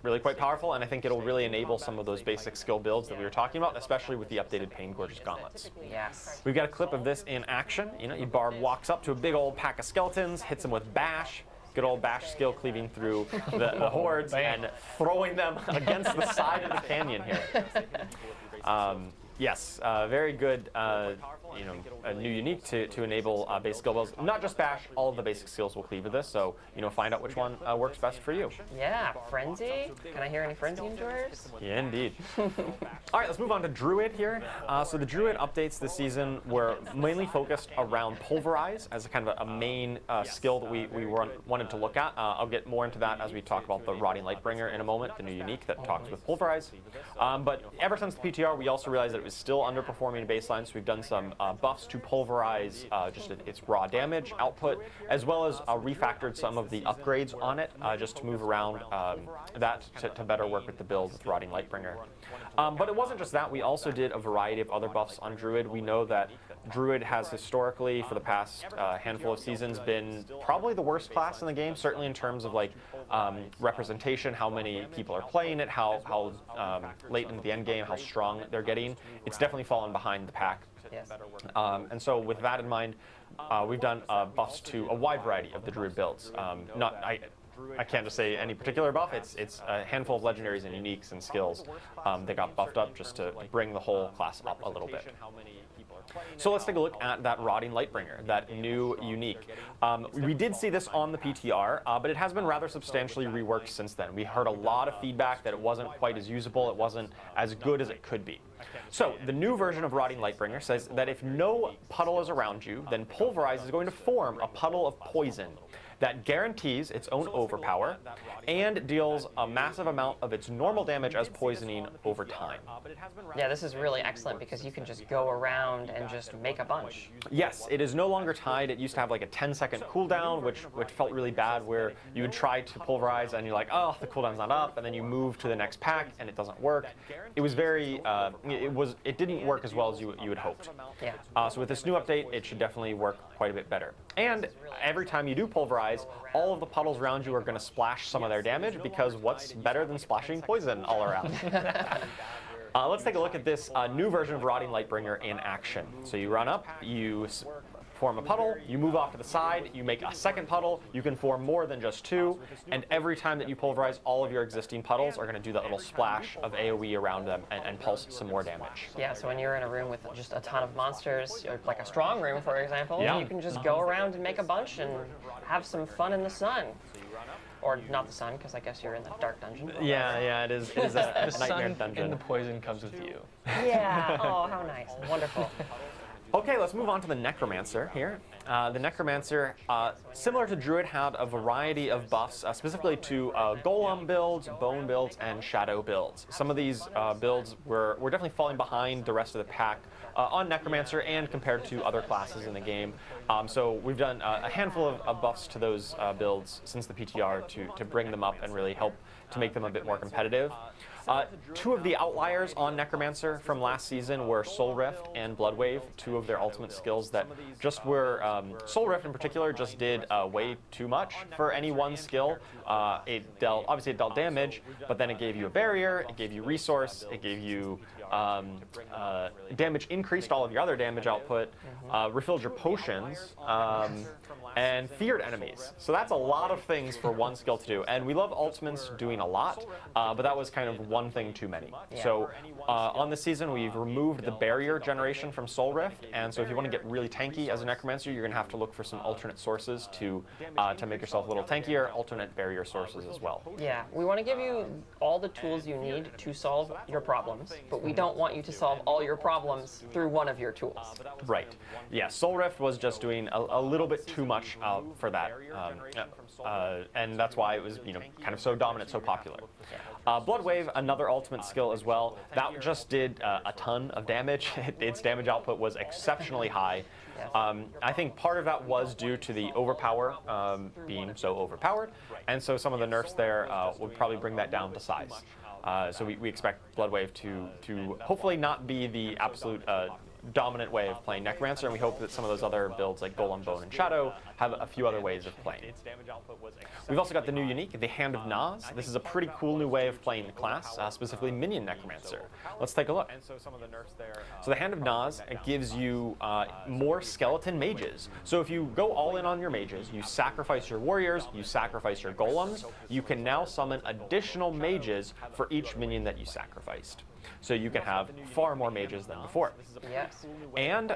Speaker 4: really quite powerful, and I think it'll really enable some of those basic skill builds that we were talking about, especially with the updated Pain Gorgeous gauntlets.
Speaker 3: Yes.
Speaker 4: We've got a clip of this in action. Barb walks up to a big old pack of skeletons, hits them with bash. Good old bash skill cleaving through the hordes and throwing them against the side of the canyon here. Yes, very good, a new unique to enable base skill builds. Not just bash, all of the basic skills will cleave with this, so, find out which one works best for you.
Speaker 3: Yeah, Frenzy. Can I hear any Frenzy enjoyers?
Speaker 4: Yeah, indeed. All right, let's move on to Druid here. So the Druid updates this season were mainly focused around Pulverize as a kind of a main skill that we wanted to look at. I'll get more into that as we talk about the Rotting Lightbringer in a moment, the new unique that talks with Pulverize. But ever since the PTR, we also realized that it was still underperforming in baseline, so we've done some buffs to Pulverize just its raw damage output, as well as refactored some of the upgrades on it just to move around that to better work with the build with Rotting Lightbringer. But it wasn't just that, we also did a variety of other buffs on Druid. We know that Druid has historically, for the past handful of seasons, been probably the worst class in the game, certainly in terms of representation, how many people are playing it, how late into the end game, how strong they're getting. It's definitely fallen behind the pack.
Speaker 3: Yes.
Speaker 4: And so with that in mind, we've done buffs to a wide variety of the Druid builds. I can't just say any particular buff. It's a handful of legendaries and uniques and skills that got buffed up just to bring the whole class up a little bit. So let's take a look at that Rotting Lightbringer, that new unique. We did see this on the PTR, but it has been rather substantially reworked since then. We heard a lot of feedback that it wasn't quite as usable, it wasn't as good as it could be. So the new version of Rotting Lightbringer says that if no puddle is around you, then Pulverize is going to form a puddle of poison that guarantees its own overpower and deals a massive amount of its normal damage as poisoning over time.
Speaker 3: Yeah, this is really excellent because you can just go around and just make a bunch.
Speaker 4: Yes, it is no longer tied. It used to have like a 10-second cooldown, which felt really bad, where you would try to Pulverize and you're like, oh, the cooldown's not up, and then you move to the next pack and it doesn't work. It was very, it didn't work as well as you had hoped.
Speaker 3: Yeah.
Speaker 4: So with this new update, it should definitely work quite a bit better. And every time you do Pulverize, all of the puddles around you are going to splash some of their damage, because what's better than splashing poison all around? Let's take a look at this new version of Rotting Lightbringer in action. So you run up, you form a puddle, you move off to the side, you make a second puddle, you can form more than just two, and every time that you pulverize, all of your existing puddles are going to do that little splash of AoE around them and pulse some more damage.
Speaker 3: Yeah, so when you're in a room with just a ton of monsters, or like a strong room, for example,
Speaker 4: Yeah.
Speaker 3: you can just go around and make a bunch and have some fun in the sun. Or not the sun, because I guess you're in the dark dungeon.
Speaker 4: Yeah, it is
Speaker 2: The
Speaker 4: a
Speaker 2: sun
Speaker 4: nightmare
Speaker 2: and
Speaker 4: dungeon.
Speaker 2: the poison comes with you.
Speaker 3: Yeah, oh, how nice. Wonderful.
Speaker 4: Okay, let's move on to the Necromancer here. The Necromancer, similar to Druid, had a variety of buffs, specifically to Golem builds, Bone builds, and Shadow builds. Some of these builds were definitely falling behind the rest of the pack on Necromancer and compared to other classes in the game. So we've done a handful of buffs to those builds since the PTR to bring them up and really help to make them a bit more competitive. Two of the outliers on Necromancer from last season were Soul Rift and Blood Wave, two of their ultimate skills that just were, Soul Rift in particular just did way too much for any one skill. Obviously it dealt damage, but then it gave you a barrier, it gave you resource, it gave you damage, increased all of your other damage output, refilled your potions, and feared enemies. So that's a lot of things for one skill to do. And we love ultimates doing a lot, but that was kind of one thing too many.
Speaker 3: Yeah.
Speaker 4: So on this season, we've removed the barrier generation from Soul Rift, and so if you want to get really tanky as a Necromancer, you're going to have to look for some alternate sources to make yourself a little tankier, alternate barrier sources as well.
Speaker 3: Yeah, we want to give you all the tools you need to solve your problems, but we don't want you to solve all your problems through one of your tools.
Speaker 4: Right. Yeah, Soul Rift was just doing a little bit too much for that, and that's why it was kind of so dominant, so popular. Blood Wave, another ultimate skill as well. That just did a ton of damage. Its damage output was exceptionally high. I think part of that was due to the overpower being so overpowered, and so some of the nerfs there would probably bring that down to size. So we expect Blood Wave to hopefully not be the absolute dominant way of playing Necromancer, and we hope that some of those other builds like Golem, Bone, and Shadow have a few other ways of playing. We've also got the new unique, the Hand of Nas. This is a pretty cool new way of playing the class, specifically Minion Necromancer. Let's take a look. So the Hand of Nas gives you more skeleton mages. So if you go all in on your mages, you sacrifice your warriors, you sacrifice your golems, you can now summon additional mages for each minion that you sacrificed. So you can have far more mages than before.
Speaker 3: Yes.
Speaker 4: And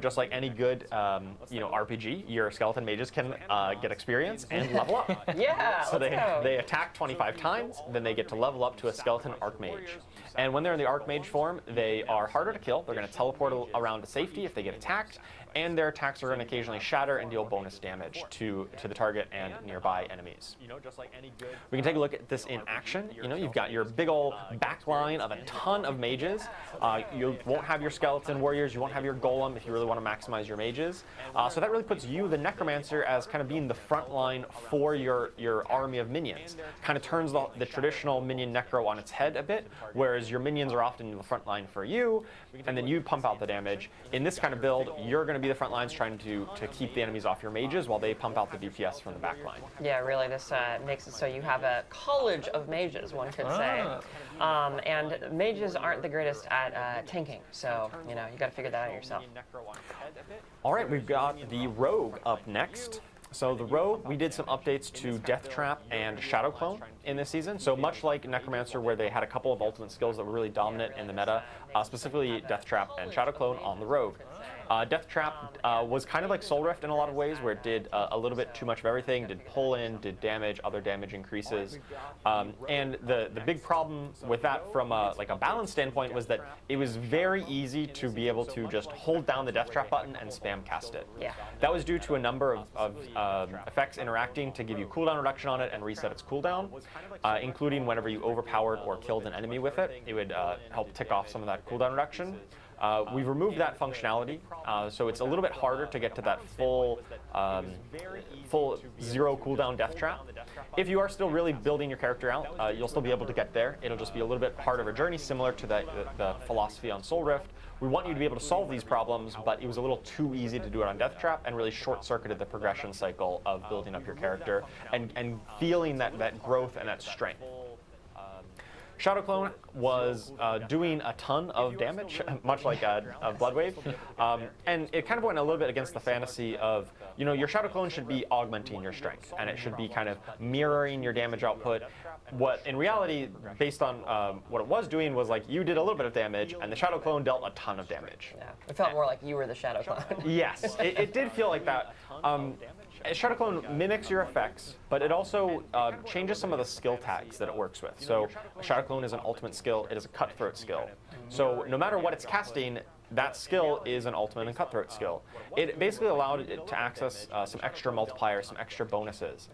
Speaker 4: just like any good RPG, your skeleton mages can get experience and level up.
Speaker 3: Yeah,
Speaker 4: So
Speaker 3: let's go.
Speaker 4: they attack 25 times, then they get to level up to a skeleton archmage. And when they're in the archmage form, they are harder to kill. They're going to teleport around to safety if they get attacked, and their attacks are going to occasionally shatter and deal bonus damage to the target and nearby enemies. We can take a look at this in action. You've got your big old backline of a ton of mages. You won't have your skeleton warriors, you won't have your golem if you really want to maximize your mages. So that really puts you, the Necromancer, as kind of being the front line for your army of minions. Kind of turns the traditional minion necro on its head a bit, whereas your minions are often the front line for you, and then you pump out the damage. In this kind of build, you're going to be the front lines trying to keep the enemies off your mages while they pump out the DPS from the back line.
Speaker 3: Yeah, really, this makes it so you have a college of mages, one could say. And mages aren't the greatest at tanking, so you got to figure that out yourself.
Speaker 4: All right, we've got the Rogue up next. So the Rogue, we did some updates to Death Trap and Shadow Clone in this season. So much like Necromancer, where they had a couple of ultimate skills that were really dominant in the meta, specifically Death Trap and Shadow Clone on the Rogue. Death Trap was kind of like Soul Rift in a lot of ways, where it did a little bit too much of everything, did pull in, did damage, other damage increases. And the big problem with that from a balance standpoint was that it was very easy to be able to just hold down the Death Trap button and spam cast it.
Speaker 3: Yeah.
Speaker 4: That was due to a number of effects interacting to give you cooldown reduction on it and reset its cooldown, including whenever you overpowered or killed an enemy with it. It would help tick off some of that cooldown reduction. We've removed that functionality, so it's a little bit harder to get to that full zero cooldown Death Trap. If you are still really building your character out, you'll still be able to get there. It'll just be a little bit part of a journey, similar to the philosophy on Soul Rift. We want you to be able to solve these problems, but it was a little too easy to do it on Death Trap and really short-circuited the progression cycle of building up your character and feeling that growth and that strength. Shadow Clone was doing a ton of damage, much like a Blood Wave, and it kind of went a little bit against the fantasy of, you know, your Shadow Clone should be augmenting your strength, and it should be kind of mirroring your damage output. What in reality, based on what it was doing, was like you did a little bit of damage, and the Shadow Clone dealt a ton of damage.
Speaker 3: Yeah, it felt more like you were the Shadow Clone.
Speaker 4: Yes, it did feel like that. Shadow Clone mimics your effects, but it also changes some of the skill tags that it works with. So Shadow Clone is an ultimate skill, it is a cutthroat skill. So no matter what it's casting, that skill is an ultimate and cutthroat skill. It basically allowed it to access some extra multipliers, some extra bonuses.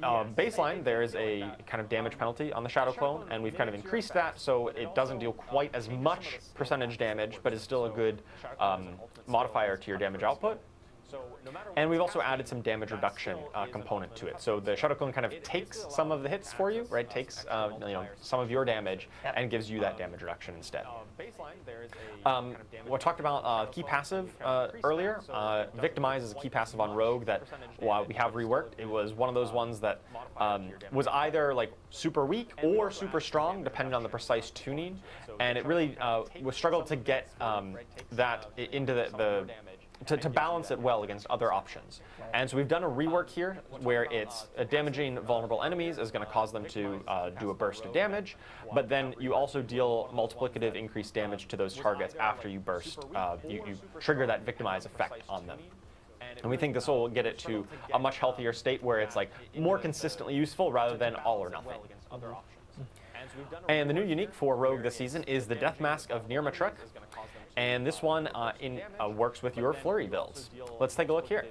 Speaker 4: Baseline, there is a kind of damage penalty on the Shadow Clone, and we've kind of increased that so it doesn't deal quite as much percentage damage, but is still a good modifier to your damage output. And we've also added some damage reduction component to it. So the Shadow Clone kind of takes some of the hits for you, right? Takes you know, some of your damage and gives you that damage reduction instead. We talked about key passive earlier. Victimize is a key passive on Rogue that we have reworked. It was one of those ones that was either like super weak or super strong, depending on the precise tuning. And it really was struggled to get that into to balance it well against other options. And so we've done a rework here where it's damaging vulnerable enemies is going to cause them to do a burst of damage, but then you also deal multiplicative increased damage to those targets after you burst. You trigger that victimize effect on them. And we think this will get it to a much healthier state where it's like more consistently useful rather than all or nothing. And the new unique for Rogue this season is the Death Mask of Nirmatruk. And this one works with your flurry builds. Let's take a look here.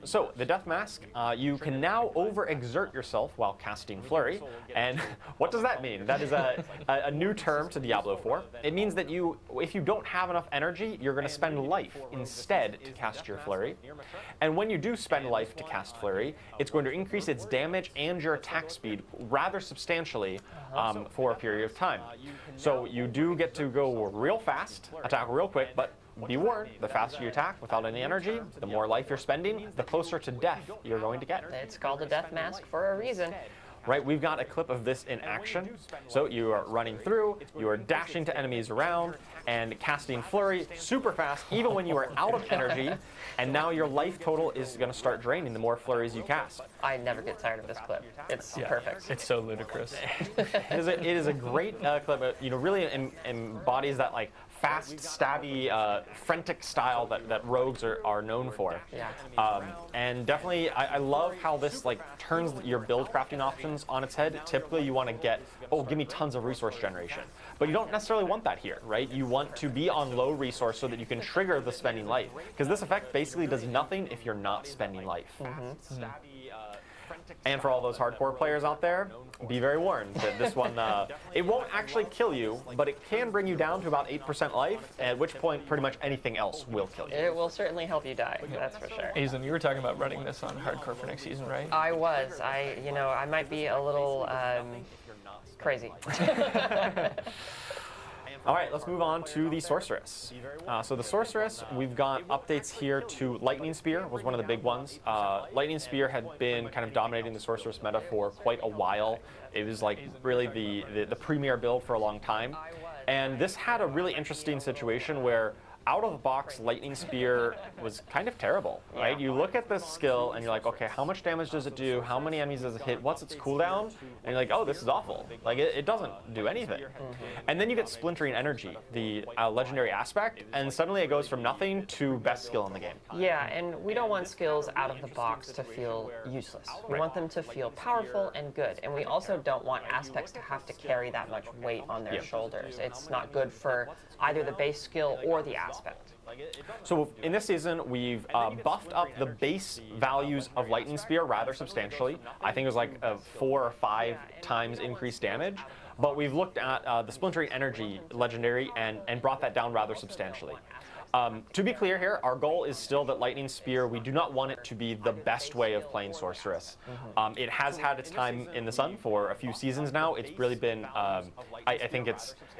Speaker 4: So the Death Mask, you can now overexert yourself while casting Flurry. And what does that mean? That is a new term to Diablo 4. It means that if you don't have enough energy, you're going to spend life instead to cast your Flurry. And when you do spend life to cast Flurry, it's going to increase its damage and your attack speed rather substantially for a period of time. So you do get to go real fast, attack real quick, but be warned, the faster you attack without any energy, the more life you're spending, the closer to death you're going to get.
Speaker 3: It's called a Death Mask for a reason.
Speaker 4: Right, we've got a clip of this in action. So you are running through, you are dashing to enemies around, and casting Flurry super fast, even when you are out of energy, and now your life total is going to start draining the more flurries you cast.
Speaker 3: I never get tired of this clip. It's perfect.
Speaker 2: It's so ludicrous.
Speaker 4: It is a great clip. You know, really embodies that like fast, stabby, frantic style that rogues are known for.
Speaker 3: Yeah.
Speaker 4: And definitely, I love how this like turns your build crafting options on its head. Typically, you want to get, oh, give me tons of resource generation. But you don't necessarily want that here, right? You want to be on low resource so that you can trigger the spending life. Because this effect basically does nothing if you're not spending life. And for all those hardcore players out there, be very warned that this one, it won't actually kill you, but it can bring you down to about 8% life, at which point pretty much anything else will kill you.
Speaker 3: It will certainly help you die, that's for sure.
Speaker 2: Aizen, you were talking about running this on hardcore for next season, right?
Speaker 3: I was. I might be a little crazy.
Speaker 4: All right, let's move on to the Sorceress. So the Sorceress, we've got updates here to Lightning Spear, was one of the big ones. Lightning Spear had been kind of dominating the Sorceress meta for quite a while. It was like really the premier build for a long time. And this had a really interesting situation where out of the box, Lightning Spear was kind of terrible, right? You look at this skill and you're like, okay, how much damage does it do? How many enemies does it hit? What's its cooldown? And you're like, oh, this is awful. Like, it doesn't do anything. And then you get Splintering Energy, the legendary aspect, and suddenly it goes from nothing to best skill in the game.
Speaker 3: Yeah, and we don't want skills out of the box to feel useless. We want them to feel powerful and good. And we also don't want aspects to have to carry that much weight on their shoulders. It's not good for either the base skill or the aspect.
Speaker 4: So in this season, we've buffed up the base values of Lightning Spear rather substantially. I think it was like a 4 or 5 times increased damage. But we've looked at the Splintering Energy legendary and brought that down rather substantially. To be clear here, our goal is still that Lightning Spear, we do not want it to be the best way of playing Sorceress. It has had its time in the sun for a few seasons now. It's really been, I think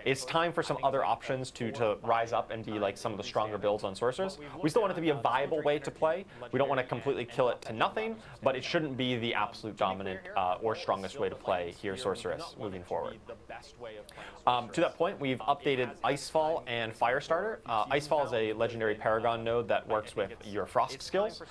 Speaker 4: it's time for some other options to rise up and be like some of the stronger builds on Sorceress. We still want it to be a viable way to play. We don't want to completely kill it to nothing, but it shouldn't be the absolute dominant or strongest way to play here Sorceress moving forward. To that point, we've updated Icefall and Firestarter. Icefall is a legendary Paragon node that works with your Frost skills.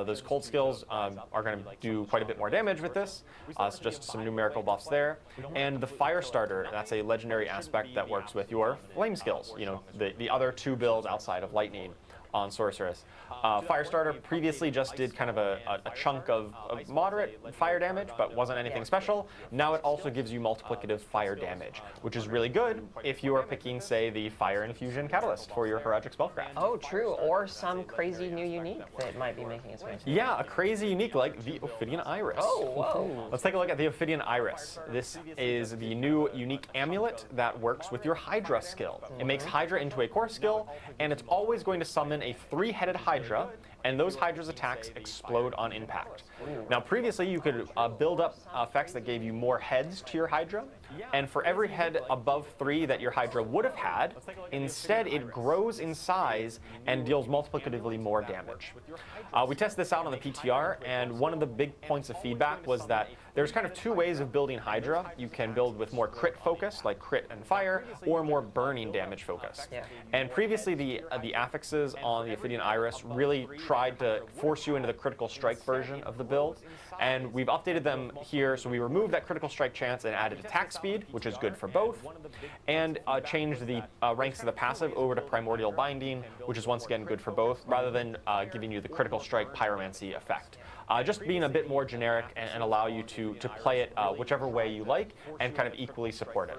Speaker 4: Those Cold skills are going to do quite a bit more damage with this. It's just some numerical buffs there. And the Firestarter, that's a legendary aspect that works with your Flame skills. You know, the other two builds outside of Lightning on Sorceress. Firestarter previously just did kind of a chunk of moderate fire damage, but wasn't anything special. Now it also gives you multiplicative fire damage, which is really good if you are picking, say, the Fire Infusion Catalyst for your Horagic Spellcraft.
Speaker 3: Oh, true. Or some crazy new unique that might be making its way.
Speaker 4: Yeah, a crazy unique like the Ophidian Iris.
Speaker 3: Oh, whoa.
Speaker 4: Let's take a look at the Ophidian Iris. This is the new unique amulet that works with your Hydra skill. It makes Hydra into a core skill, and it's always going to summon a three-headed Hydra, and those Hydra's attacks explode on impact. Now, previously, you could build up effects that gave you more heads to your Hydra, and for every head above 3 that your Hydra would have had, instead it grows in size and deals multiplicatively more damage. We tested this out on the PTR, and one of the big points of feedback was that there's kind of two ways of building Hydra. You can build with more crit focus, like crit and fire, or more burning damage focus. And previously, the affixes on the Ophidian Iris really tried to force you into the critical strike version of the build, and we've updated them here, so we removed that critical strike chance and added attack speed, which is good for both, and changed the ranks of the passive over to Primordial Binding, which is once again good for both, rather than giving you the critical strike pyromancy effect. Just being a bit more generic and allow you to play it whichever way you like and kind of equally support it.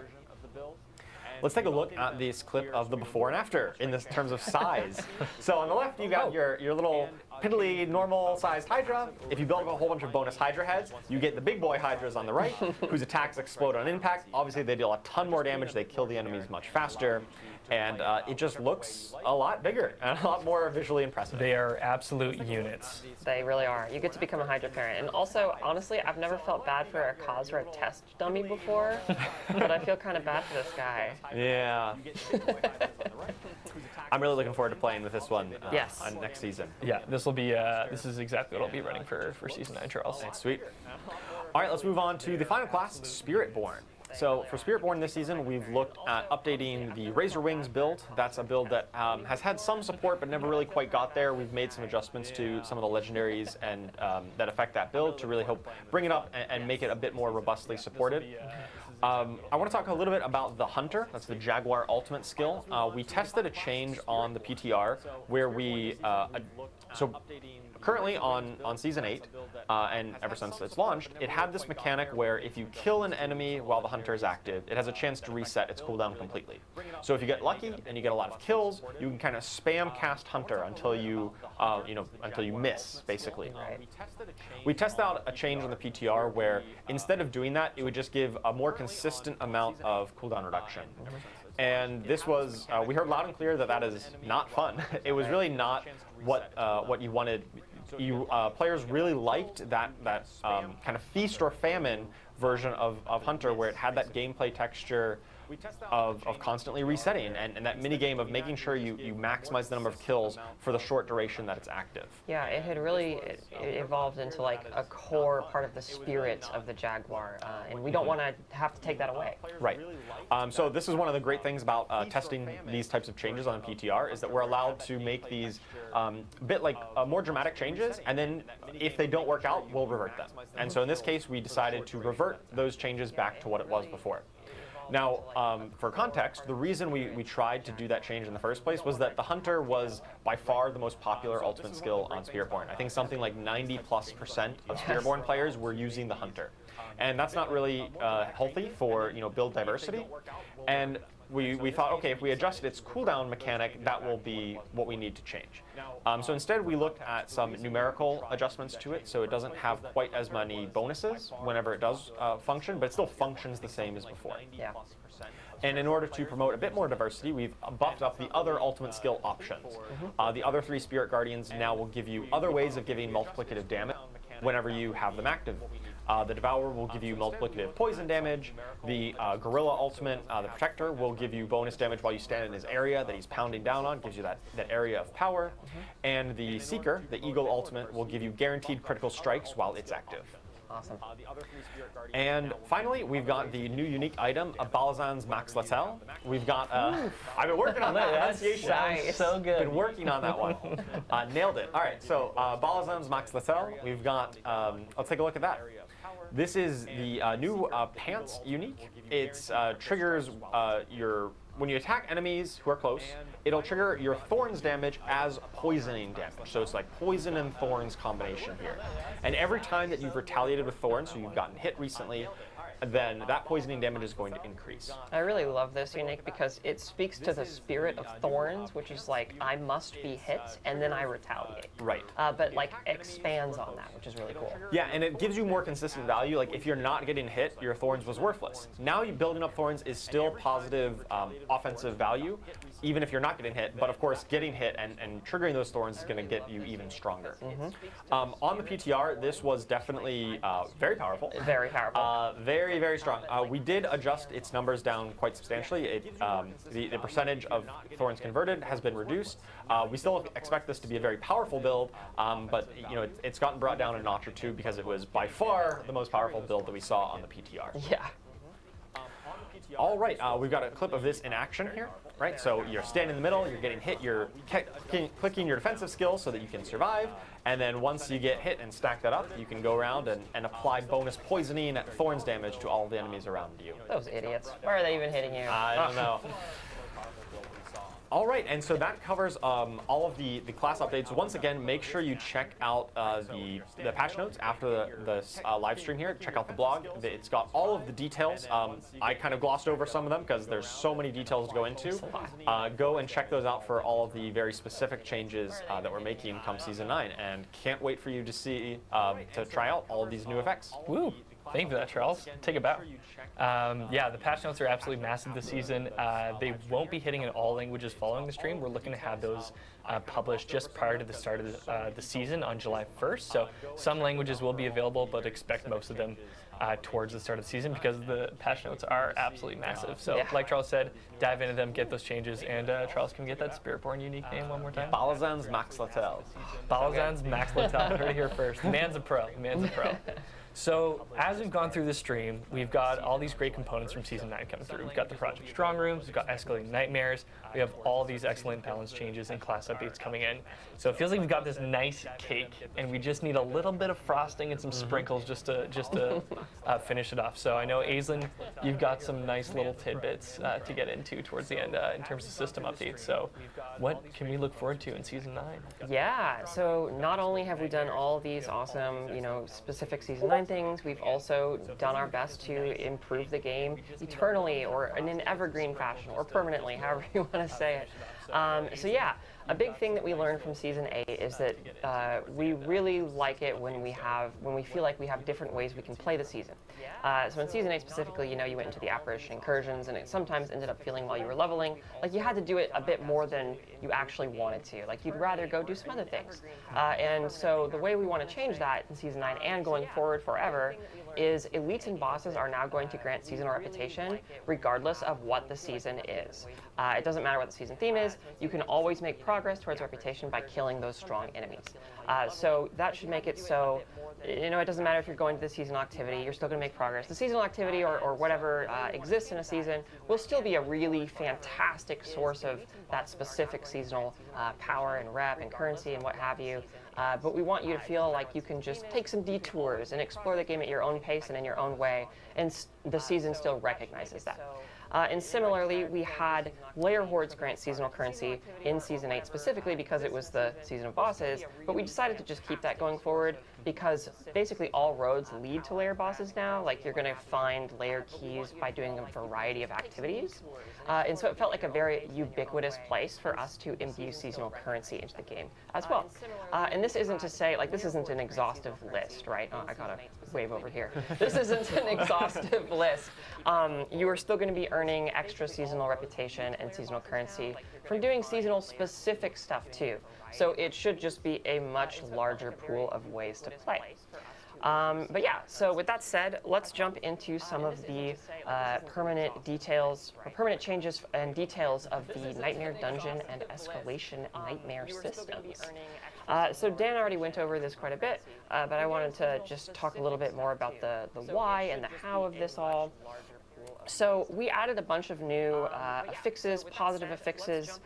Speaker 4: Let's take a look at this clip of the before and after in this terms of size. So on the left, you got your little piddly normal sized Hydra. If you build up a whole bunch of bonus Hydra heads, you get the big boy Hydras on the right, whose attacks explode on impact. Obviously, they deal a ton more damage. They kill the enemies much faster. And it just looks a lot bigger and a lot more visually impressive.
Speaker 2: They are absolute units.
Speaker 3: They really are. You get to become a Hydra parent. And also, honestly, I've never felt bad for a Khazra test dummy before, but I feel kind of bad for this guy.
Speaker 4: Yeah. I'm really looking forward to playing with this one
Speaker 3: Yes.
Speaker 4: on next season.
Speaker 2: Yeah, this will be. This is exactly what I'll be running for Season 9, Charles.
Speaker 4: Sweet. All right, let's move on to the final class, Spiritborn. So for Spiritborn this season, we've looked at updating the Razor Wings build. That's a build that has had some support but never really quite got there. We've made some adjustments to some of the legendaries and that affect that build to really help bring it up and make it a bit more robustly supported. I want to talk a little bit about the Hunter. That's the Jaguar ultimate skill. We tested a change on the PTR where we currently on Season 8, and ever since it's launched, it had this mechanic where if you kill an enemy while the Hunter is active, it has a chance to reset its cooldown completely. So if you get lucky and you get a lot of kills, you can kind of spam cast Hunter until you, until you miss, basically. We tested out a change on the PTR where instead of doing that, it would just give a more consistent amount of cooldown reduction. And this was, we heard loud and clear that that is not fun. It was really not what you wanted. Players really liked that kind of feast or famine version of Hunter, where it had that gameplay texture of constantly resetting and that mini game of making sure you maximize the number of kills for the short duration that it's active.
Speaker 3: Yeah, it had really evolved into like a core part of the spirit of the Jaguar, and we don't want to have to take that away.
Speaker 4: Right. So this is one of the great things about testing these types of changes on PTR is that we're allowed to make these bit like more dramatic changes, and then if they don't work out, we'll revert them. And so in this case, we decided to revert those changes back to what it was before. Now, for context, the reason we tried to do that change in the first place was that the Hunter was by far the most popular ultimate skill on Spiritborn. I think something like 90+% of Spiritborn players were using the Hunter. And that's not really healthy for build diversity. And we thought, okay, if we adjust its cooldown mechanic, that will be what we need to change. So instead, we looked at some numerical adjustments to it, so it doesn't have quite as many bonuses whenever it does function, but it still functions the same as before.
Speaker 3: Yeah.
Speaker 4: And in order to promote a bit more diversity, we've buffed up the other ultimate skill options. The other 3 Spirit Guardians now will give you other ways of giving multiplicative damage whenever you have them active. The Devourer will give you multiplicative poison damage. The Gorilla Ultimate, the Protector, will give you bonus damage while you stand in his area that he's pounding down on, gives you that area of power. And the Seeker, the Eagle Ultimate, will give you guaranteed critical strikes while it's active.
Speaker 3: Awesome.
Speaker 4: And finally, we've got the new unique item, a Balazan's Max Latel. We've got, I've been working on that pronunciation.
Speaker 3: Nice.
Speaker 2: So good.
Speaker 4: Been working on that one. Nailed it. All right, so Balazan's Max Latel. We've got, let's take a look at that. This is the new Pants unique. It triggers when you attack enemies who are close, it'll trigger your Thorns damage as poisoning damage. So it's like poison and Thorns combination here. And every time that you've retaliated with Thorns, so you've gotten hit recently, then that poisoning damage is going to increase.
Speaker 3: I really love this unique because it speaks to the spirit of Thorns, which is like, I must be hit and then I retaliate.
Speaker 4: Right.
Speaker 3: But like expands on that, which is really cool.
Speaker 4: Yeah, and it gives you more consistent value. Like if you're not getting hit, your Thorns was worthless. Now you building up Thorns is still positive offensive value, even if you're not getting hit. But of course, getting hit and triggering those Thorns is going to get you even stronger. On the PTR, this was definitely very powerful.
Speaker 3: Very powerful.
Speaker 4: Very, very strong. We did adjust its numbers down quite substantially. The percentage of Thorns converted has been reduced. We still expect this to be a very powerful build, but you know it's gotten brought down a notch or two because it was by far the most powerful build that we saw on the PTR.
Speaker 3: Yeah.
Speaker 4: All right, we've got a clip of this in action here, right? So you're standing in the middle, you're getting hit, you're clicking your defensive skill so that you can survive, and then once you get hit and stack that up, you can go around and apply bonus poisoning at Thorns damage to all of the enemies around you.
Speaker 3: Those idiots. Why are they even hitting you?
Speaker 4: I don't know. All right, and so that covers all of the class updates. Once again, make sure you check out the patch notes after the live stream here. Check out the blog. It's got all of the details. I kind of glossed over some of them because there's so many details to go into. Go and check those out for all of the very specific changes that we're making come Season 9. And can't wait for you to see, to try out all of these new effects.
Speaker 2: Woo! Thank you for that, Charles. Take a bow. Yeah, the patch notes are absolutely massive this season. They won't be hitting in all languages following the stream. We're looking to have those published just prior to the start of the season on July 1st. So some languages will be available, but expect most of them towards the start of the season because the patch notes are absolutely massive. So like Charles said, dive into them, get those changes, and Charles, can we get that Spiritborn unique name one more time?
Speaker 4: Balazan's Max Latel.
Speaker 2: Balazan's Max Latel. Heard it here first. The man's a pro. The man's a pro. So as we've gone through the stream, we've got all these great components from Season 9 coming through. We've got the Project Strong Rooms, we've got Escalating Nightmares, we have all these excellent balance changes and class updates coming in. So it feels like we've got this nice cake, and we just need a little bit of frosting and some sprinkles just to finish it off. So I know, Aislinn, you've got some nice little tidbits to get into towards the end in terms of system updates. So what can we look forward to in Season 9?
Speaker 3: Yeah, so not only have we done all these awesome, specific Season 9 things, we've also done our best to improve the game eternally or in an evergreen fashion or permanently, however you want to say it. So yeah, a big thing that we learned from Season 8 is that we really like it when we feel like we have different ways we can play the season. So in Season 8 specifically, you went into the apparition incursions, and it sometimes ended up feeling while you were leveling like you had to do it a bit more than you actually wanted to. Like you'd rather go do some other things. And so the way we want to change that in Season 9 and going forward forever is elites and bosses are now going to grant seasonal reputation regardless of what the season is. It doesn't matter what the season theme is, you can always make progress towards reputation by killing those strong enemies. So that should make it so, it doesn't matter if you're going to the seasonal activity, you're still going to make progress. The seasonal activity or whatever exists in a season will still be a really fantastic source of that specific seasonal power and rep and currency and what have you. But we want you to feel like you can just take some detours and explore the game at your own pace and in your own way, and the season still recognizes that. And similarly, we had Lair Hordes grant seasonal currency in Season 8 specifically because it was the season of bosses, but we decided to just keep that going forward because basically all roads lead to lair bosses now. Like you're going to find lair keys by doing a variety of activities. And so it felt like a very ubiquitous place for us to imbue seasonal currency into the game as well. And this isn't to say, this isn't an exhaustive list, right? I got to wave over here. This isn't an exhaustive list. You are still going to be earning earning extra seasonal reputation and seasonal currency from doing seasonal specific stuff too. So it should just be a much larger pool of ways to play. But yeah, so with that said, let's jump into some of the permanent details, or permanent changes and details of the Nightmare Dungeon and Escalation Nightmare systems. So Dan already went over this quite a bit, but I wanted to just talk a little bit more about the why and the how of this all. So we added a bunch of new affixes, positive affixes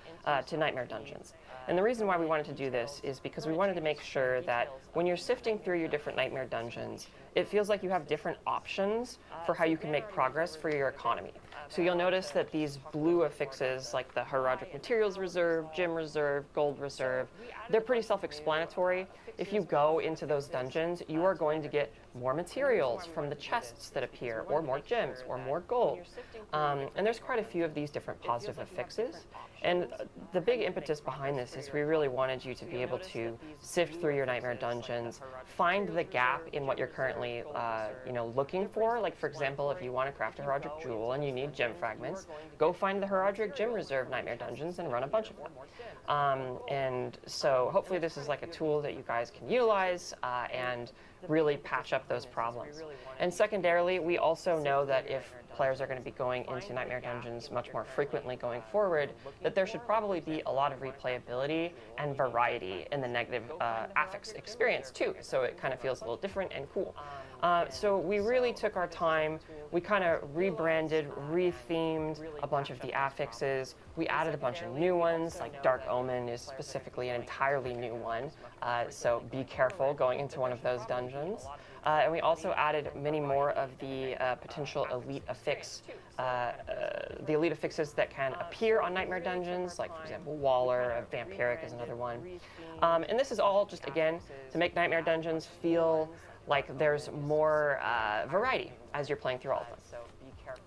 Speaker 3: to Nightmare Dungeons. And the reason why we wanted to do this is because we wanted to make sure that when you're sifting through your different Nightmare Dungeons, it feels like you have different options for how you can make progress for your economy. So you'll notice that these blue affixes, like the Herodic Materials Reserve, Gem Reserve, Gold Reserve, they're pretty self-explanatory. If you go into those dungeons, you are going to get more materials from the chests that appear, or more gems, or more gold. And there's quite a few of these different positive affixes. And the big impetus behind this is we really wanted you to be able to sift through your Nightmare Dungeons, find the gap in what you're currently looking for. Like, for example, if you want to craft a Herodic Jewel and you need gem fragments, go find the Herodic Gem Reserve Nightmare Dungeons and run a bunch of them. And so hopefully this is like a tool that you guys can utilize and really patch up those problems. And secondarily, we also know that if players are going to be going into Nightmare Dungeons much more frequently going forward, that there should probably be a lot of replayability and variety in the negative affix experience too, so it kind of feels a little different and cool. So we really took our time. We kind of rebranded, rethemed a bunch of the affixes. We added a bunch of new ones, like Dark Omen is specifically an entirely new one, so be careful going into one of those dungeons. And we also added many more of the potential elite affix, the elite affixes that can appear on Nightmare Dungeons, like, for example, Waller, Vampiric is another one. And this is all just, again, to make Nightmare Dungeons feel like there's more variety as you're playing through all of them.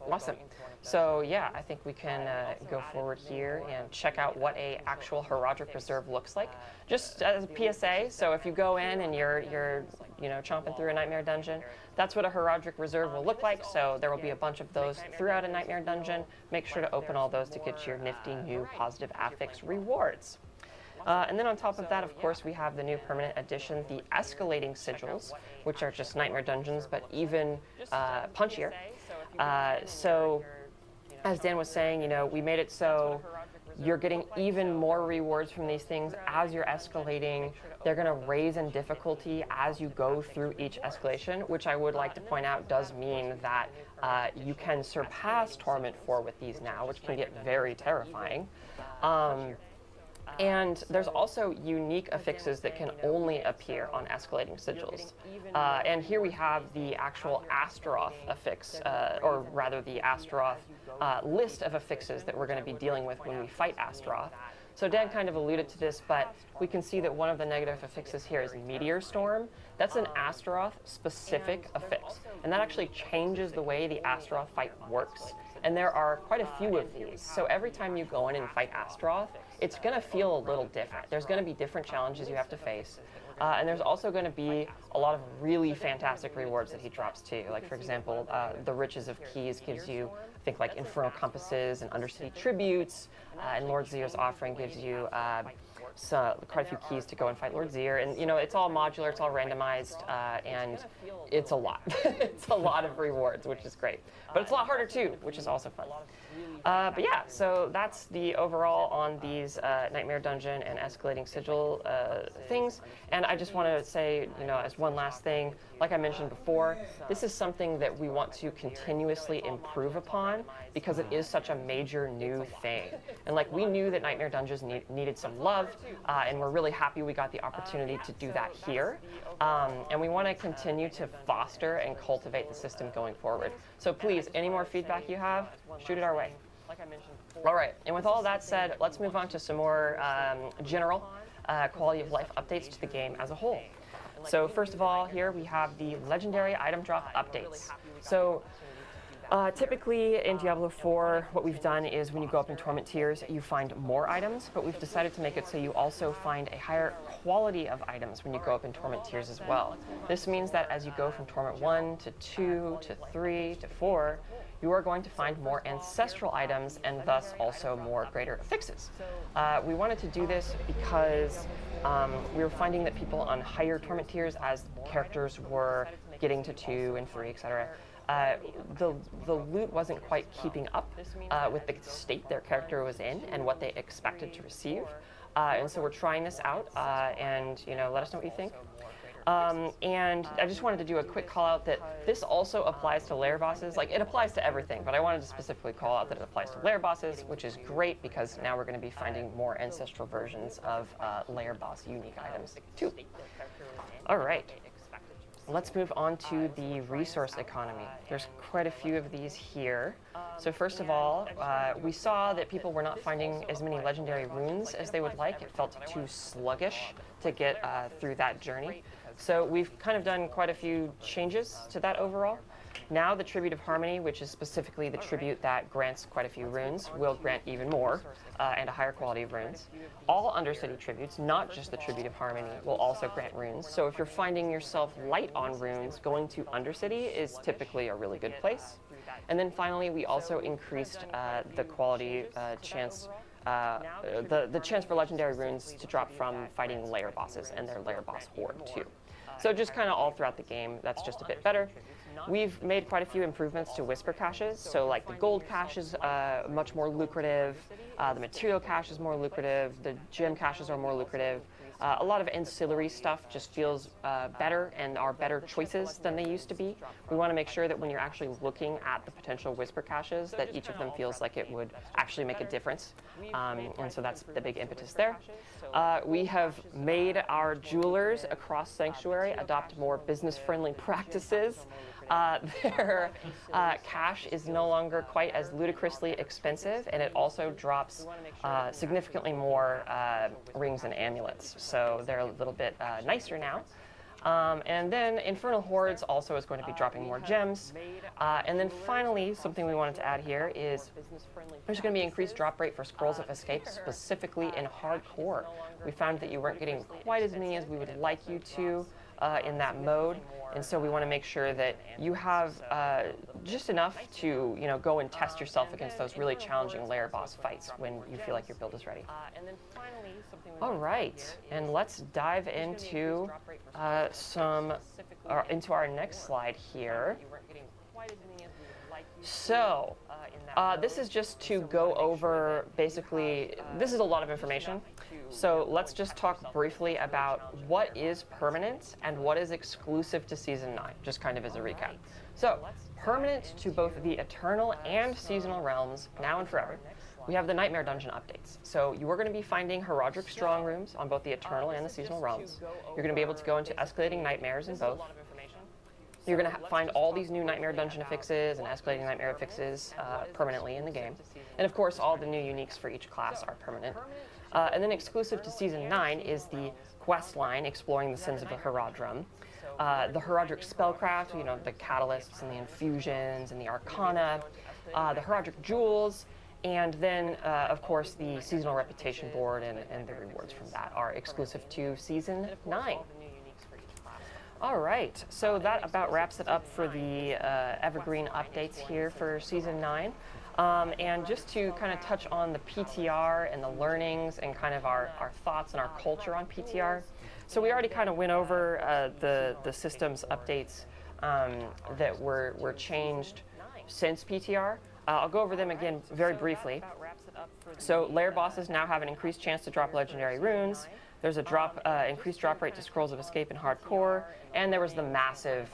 Speaker 3: Awesome. So yeah, I think we can go forward here and check out what a actual Herodic Reserve looks like. Just as a PSA, so if you go in and you're chomping through a Nightmare Dungeon, that's what a Herodic Reserve will look like. So there will be a bunch of those throughout a Nightmare Dungeon. Make sure to open all those to get your nifty new positive affix rewards. And then on top of that, of course, we have the new permanent addition, the Escalating Sigils, which are just Nightmare Dungeons, but even punchier. So, as Dan was saying, we made it so you're getting even more rewards from these things as you're escalating. They're going to raise in difficulty as you go through each escalation, which I would like to point out does mean that you can surpass Torment 4 with these now, which can get very terrifying. And there's also unique affixes that can only appear on escalating sigils. And here we have the actual Astaroth affix, or rather the Astaroth list of affixes that we're going to be dealing with when we fight Astaroth. So Dan kind of alluded to this, but we can see that one of the negative affixes here is Meteor Storm. That's an Astaroth-specific affix, and that actually changes the way the Astaroth fight works. And there are quite a few of these, so every time you go in and fight Astaroth, it's going to feel a little different. There's going to be different challenges you have to face. And there's also going to be a lot of really fantastic rewards that he drops too. Like, for example, the Riches of Keys gives you, I think, like Infernal Compasses and Undercity Tributes, and Lord Zier's Offering gives you quite a few keys to go and fight Lord Zier. And, it's all modular, it's all randomized, and it's a lot. It's a lot of rewards, which is great. But it's a lot harder too, which is also fun. But yeah, so that's the overall on these Nightmare Dungeon and Escalating Sigil things. And I just want to say, as one last thing, like I mentioned before, this is something that we want to continuously improve upon because it is such a major new thing. And like, we knew that Nightmare Dungeons needed some love, and we're really happy we got the opportunity to do that here. And we want to continue to foster and cultivate the system going forward. So please, any more feedback you have, shoot it our way. All right, and with all that said, let's move on to some more general quality of life updates to the game as a whole. So first of all, here we have the legendary item drop updates. So typically in Diablo 4, what we've done is when you go up in Torment tiers, you find more items, but we've decided to make it so you also find a higher quality of items when you go up in Torment tiers as well. This means that as you go from Torment 1 to 2 to 3 to 4, you are going to find more ancestral items and thus also more greater affixes. We wanted to do this because we were finding that people on higher torment tiers, as characters were getting to 2 and 3, etc., the loot wasn't quite keeping up with the state their character was in and what they expected to receive. And so we're trying this out, and let us know what you think. And I just wanted to do a quick call out that this also applies to lair bosses. Like, it applies to everything, but I wanted to specifically call out that it applies to lair bosses, which is great because now we're going to be finding more ancestral versions of lair boss unique items too. All right. Let's move on to the resource economy. There's quite a few of these here. So first of all, we saw that people were not finding as many legendary runes as they would like. It felt too sluggish to get through that journey. So we've kind of done quite a few changes to that overall. Now the Tribute of Harmony, which is specifically the tribute that grants quite a few runes, will grant even more and a higher quality of runes. All Undercity tributes, not just the Tribute of Harmony, will also grant runes. So if you're finding yourself light on runes, going to Undercity is typically a really good place. And then finally, we also increased the quality chance, the chance for legendary runes to drop from fighting lair bosses and their lair boss horde too. So just kind of all throughout the game, that's just a bit better. We've made quite a few improvements to whisper caches. So like the gold cache is much more lucrative, the material cache is more lucrative, the gem caches are more lucrative. A lot of ancillary stuff just feels better and are better choices than they used to be. We want to make sure that when you're actually looking at the potential whisper caches, that each of them feels like it would actually make a difference. And so that's the big impetus there. We have made our jewelers across Sanctuary adopt more business-friendly practices. Their cash is no longer quite as ludicrously expensive, and it also drops significantly more rings and amulets. So they're a little bit nicer now. And then Infernal Hordes also is going to be dropping more gems. And then finally, something we wanted to add here is there's going to be increased drop rate for Scrolls of Escape, specifically in Hardcore. We found that you weren't getting quite as many as we would like you to in that mode. And so we want to make sure that you have just enough to go and test yourself against those really challenging lair boss fights when you feel like your build is ready. All right, and let's dive into into our next slide here. So this is just to go over basically, this is a lot of information. So let's just talk briefly about what is permanent and what is exclusive to Season 9, just kind of as a recap. So permanent to both the Eternal and Seasonal realms, now and forever. We have the Nightmare Dungeon updates. So you are going to be finding Heraldric Strong Rooms on both the Eternal and the Seasonal realms. You're going to be able to go into escalating nightmares in both. You're going to find all these new Nightmare Dungeon affixes and escalating nightmare affixes permanently in the game. And of course, all the new uniques for each class are permanent. And then exclusive to Season 9 is the quest line exploring the sins of the Herodrum. The Heraldric Spellcraft, the catalysts and the infusions and the arcana, the Heraldric Jewels, and then, of course, the seasonal reputation board and the rewards from that are exclusive to Season 9. All right, so that about wraps it up for the evergreen updates here for Season 9. And just to kind of touch on the PTR and the learnings and kind of our thoughts and our culture on PTR. So we already kind of went over the systems updates that were changed since PTR. I'll go over them again very briefly. So lair bosses now have an increased chance to drop legendary runes. There's a increased drop rate to Scrolls of Escape in Hardcore, and there was the massive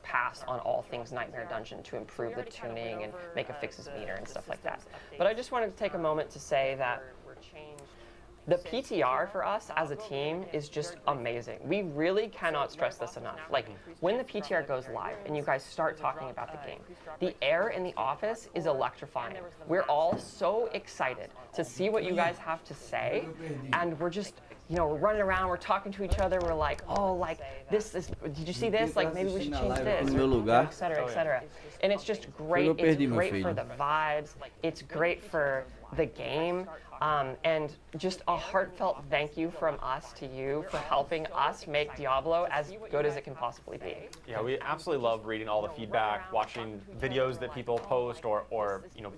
Speaker 3: pass on all things Nightmare Dungeon to improve the tuning and make affixes meter and stuff like that. But I just wanted to take a moment to say that the PTR for us as a team is just amazing. We really cannot stress this enough. Like, when the PTR goes live and you guys start talking about the game, the air in the office is electrifying. We're all so excited to see what you guys have to say, and we're just, we're running around, we're talking to each other, we're like, oh, like, did you see this? Like, maybe we should change this, et cetera, et cetera. And it's just great. It's great for the vibes. It's great for the game. And just a heartfelt thank you from us to you for helping us make Diablo as good as it can possibly be.
Speaker 4: Yeah, we absolutely love reading all the feedback, watching videos that people post, or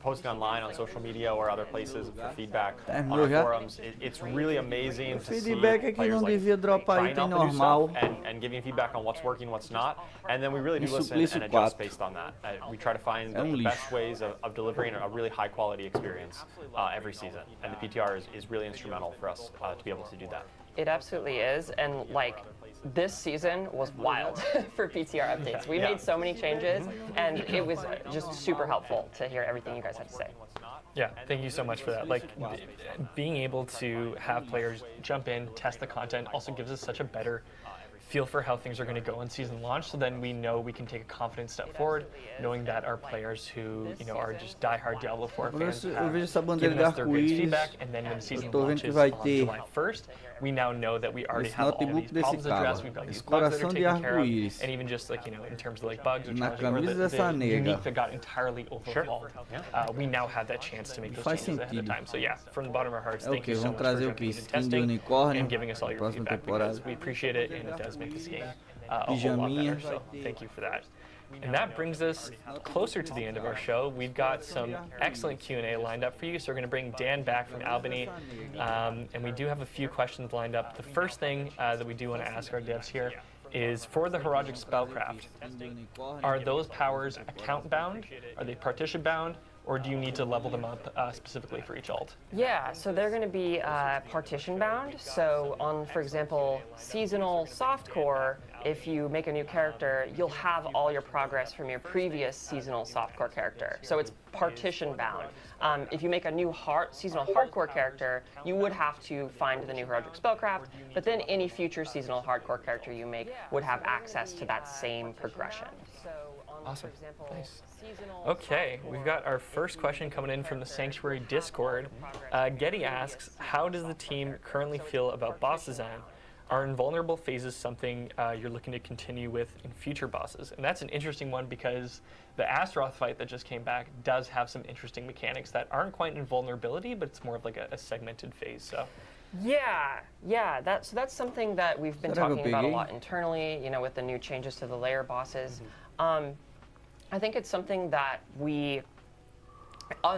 Speaker 4: posting online on social media or other places for feedback on our forums. It's really amazing to see
Speaker 1: feedback é que
Speaker 4: players
Speaker 1: não
Speaker 4: like
Speaker 1: devia dropar
Speaker 4: trying
Speaker 1: item
Speaker 4: out the new
Speaker 1: normal.
Speaker 4: stuff and giving feedback on what's working, what's not, and then we really do listen
Speaker 1: Suplício
Speaker 4: and adjust
Speaker 1: 4.
Speaker 4: based on that. We try to find the
Speaker 1: lixo.
Speaker 4: best ways of delivering a really high quality experience every season, and the PTR is really instrumental for us to be able to do that.
Speaker 3: It absolutely is, and like this season was wild for PTR updates. We made so many changes, and it was just super helpful to hear everything you guys had to say.
Speaker 2: Yeah, thank you so much for that. Like, being able to have players jump in, test the content, also gives us such a better feel for how things are going to go in season launch, so then we know we can take a confident step forward, knowing that our players who are just diehard Diablo 4 fans
Speaker 1: Eu vejo essa
Speaker 2: have
Speaker 1: bandeira
Speaker 2: given
Speaker 1: de
Speaker 2: us their great
Speaker 1: arco-íris.
Speaker 2: feedback, and then when season
Speaker 1: tô vendo
Speaker 2: launches
Speaker 1: que vai
Speaker 2: on
Speaker 1: ter
Speaker 2: July 1st, we now know that we already
Speaker 1: esse
Speaker 2: have all of
Speaker 1: notebook
Speaker 2: these problems
Speaker 1: desse cara,
Speaker 2: addressed. We've got these
Speaker 1: esse
Speaker 2: bugs that are
Speaker 1: coração de
Speaker 2: taken care of,
Speaker 1: arco-íris.
Speaker 2: and even just like in terms of like bugs or
Speaker 1: Na
Speaker 2: challenges or
Speaker 1: camisa
Speaker 2: the
Speaker 1: dessa nega.
Speaker 2: unique that got entirely overhauled, we now have that chance to make those
Speaker 1: Faz
Speaker 2: changes ahead of
Speaker 1: sentido.
Speaker 2: time. So yeah, from the bottom of our hearts,
Speaker 1: É
Speaker 2: thank
Speaker 1: ok,
Speaker 2: you so
Speaker 1: vamos
Speaker 2: much for
Speaker 1: trazer o
Speaker 2: jumping
Speaker 1: que?
Speaker 2: into
Speaker 1: Skin de
Speaker 2: testing
Speaker 1: unicórnio
Speaker 2: and giving us all your
Speaker 1: próxima
Speaker 2: feedback,
Speaker 1: temporada.
Speaker 2: because we appreciate it, and it does make this game a whole lot
Speaker 1: Pijaminha.
Speaker 2: better. So thank you for that. And that brings us closer to the end of our show. We've got some excellent Q&A lined up for you, so we're going to bring Dan back from Albany, and we do have a few questions lined up. The first thing that we do want to ask our devs here is, for the Heroic Spellcraft, are those powers account bound? Are they partition bound? Or do you need to level them up specifically for each alt?
Speaker 3: Yeah, so they're going to be partition bound. So on, for example, seasonal softcore, if you make a new character, you'll have all your progress from your previous seasonal softcore character. So it's partition bound. If you make a new seasonal hardcore character, you would have to find the new Heroic Spellcraft, but then any future seasonal hardcore character you make would have access to that same progression.
Speaker 2: Awesome. Nice. Okay, we've got our first question coming in from the Sanctuary Discord. Getty asks, how does the team currently feel about boss design? Are invulnerable phases something you're looking to continue with in future bosses? And that's an interesting one, because the Astaroth fight that just came back does have some interesting mechanics that aren't quite invulnerability, but it's more of like a segmented phase. So.
Speaker 3: Yeah, that's something that we've been
Speaker 1: Sort of a
Speaker 3: talking about a
Speaker 1: biggie.
Speaker 3: lot internally, with the new changes to the layer bosses. I think it's something that we,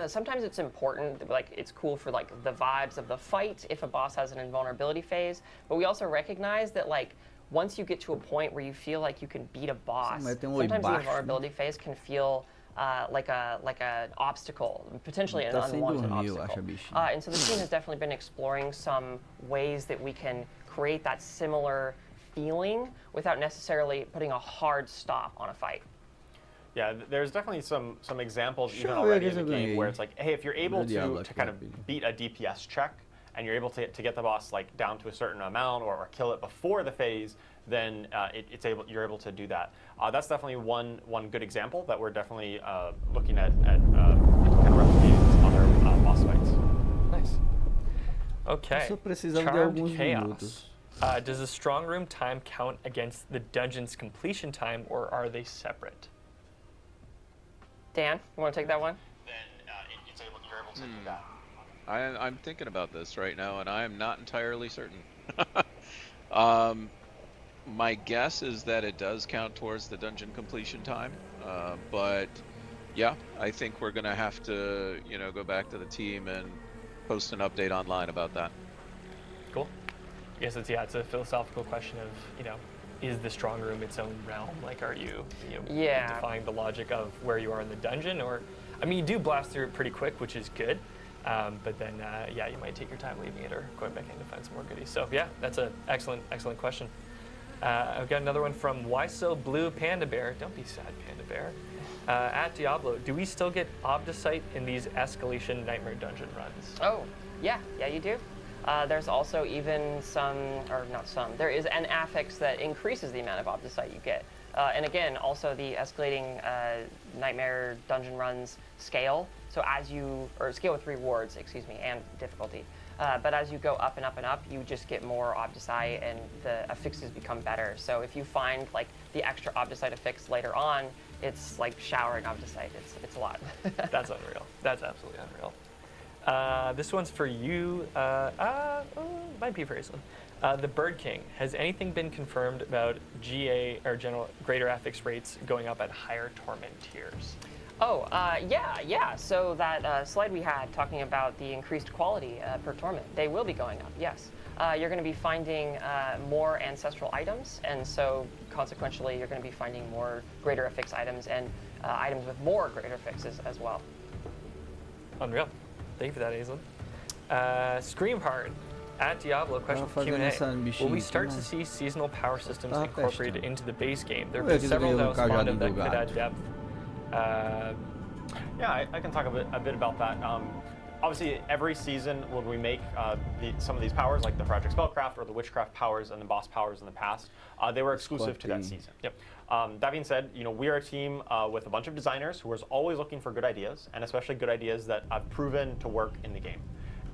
Speaker 3: sometimes it's important, like it's cool for like the vibes of the fight if a boss has an invulnerability phase, but we also recognize that like once you get to a point where you feel like you can beat a boss,
Speaker 1: Mas tem um
Speaker 3: sometimes the
Speaker 1: embaixo, né?
Speaker 3: invulnerability phase can feel like an obstacle, potentially an
Speaker 1: Tá sem
Speaker 3: unwanted
Speaker 1: dormir, eu acho, a
Speaker 3: obstacle.
Speaker 1: bichinha.
Speaker 3: And so the team has definitely been exploring some ways that we can create that similar feeling without necessarily putting a hard stop on a fight.
Speaker 4: Yeah, there's definitely some examples even
Speaker 1: Sure,
Speaker 4: already
Speaker 1: I
Speaker 4: in the
Speaker 1: guess I'm
Speaker 4: game
Speaker 1: gonna-
Speaker 4: where it's like, hey, if you're able
Speaker 1: Diablo
Speaker 4: to kind of
Speaker 1: IV.
Speaker 4: beat a DPS check and you're able to get the boss like down to a certain amount or kill it before the phase, then you're able to do that. That's definitely one good example that we're definitely looking at kind of replicating other boss fights.
Speaker 2: Nice. Okay.
Speaker 1: Eu só precisava de
Speaker 2: Charmed
Speaker 1: alguns
Speaker 2: Chaos.
Speaker 1: minutos.
Speaker 2: Does the strong room time count against the dungeon's completion time, or are they separate?
Speaker 3: Dan, you want to take that one?
Speaker 4: Then you're able to do that.
Speaker 5: I'm thinking about this right now, and I am not entirely certain. My guess is that it does count towards the dungeon completion time, but yeah, I think we're gonna have to, go back to the team and post an update online about that.
Speaker 2: Cool. I guess it's a philosophical question of, is the strong room its own realm? Like, are you, defying the logic of where you are in the dungeon? Or, I mean, you do blast through it pretty quick, which is good. But then, you might take your time leaving it or going back in to find some more goodies. So, yeah, that's an excellent question. I've got another one from Why So Blue Panda Bear. Don't be sad, Panda Bear. At Diablo, do we still get Obdicite in these Escalation Nightmare Dungeon runs?
Speaker 3: Oh, yeah, you do. There's also even there is an affix that increases the amount of Obdicite you get. And again, also the escalating Nightmare Dungeon runs scale. So scale with rewards, and difficulty. But as you go up and up and up, you just get more Obdicite and the affixes become better. So if you find like the extra Obdicite affix later on, it's like showering Obdicite. It's a lot.
Speaker 2: That's unreal. That's absolutely unreal. This one's for you. Might be for Aislinn. The Bird King. Has anything been confirmed about GA or general greater affix rates going up at higher torment tiers?
Speaker 3: Oh, yeah. So that slide we had talking about the increased quality per torment, they will be going up, yes. You're going to be finding more ancestral items, and so consequentially, you're going to be finding more greater affix items and items with more greater affixes as well.
Speaker 2: Unreal. Thank you for that, Aislinn. Scream Hard. At Diablo, question Q&A. Will we start to see seasonal power systems incorporated into the base game? There have been several that I was fond of that could add depth.
Speaker 4: Yeah, I can talk a bit about that. Obviously, every season when we make some of these powers, like the Project Spellcraft or the Witchcraft powers and the boss powers in the past, they were exclusive to that season.
Speaker 2: Yep.
Speaker 4: That being said, we are a team with a bunch of designers who are always looking for good ideas, and especially good ideas that have proven to work in the game.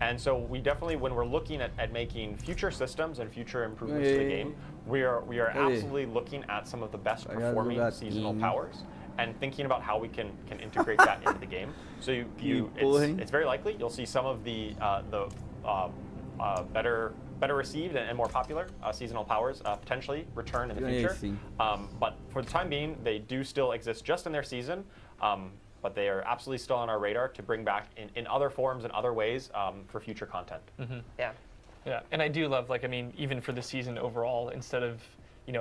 Speaker 4: And so we definitely, when we're looking at making future systems and future improvements to the game, we are absolutely looking at some of the best performing seasonal powers and thinking about how we can integrate that into the game. So it's very likely you'll see some of the better received and more popular seasonal powers potentially return in the future. But for the time being, they do still exist just in their season. But they are absolutely still on our radar to bring back in other forms and other ways for future content.
Speaker 2: Mm-hmm.
Speaker 3: Yeah,
Speaker 2: and I do love, even for the season overall, instead of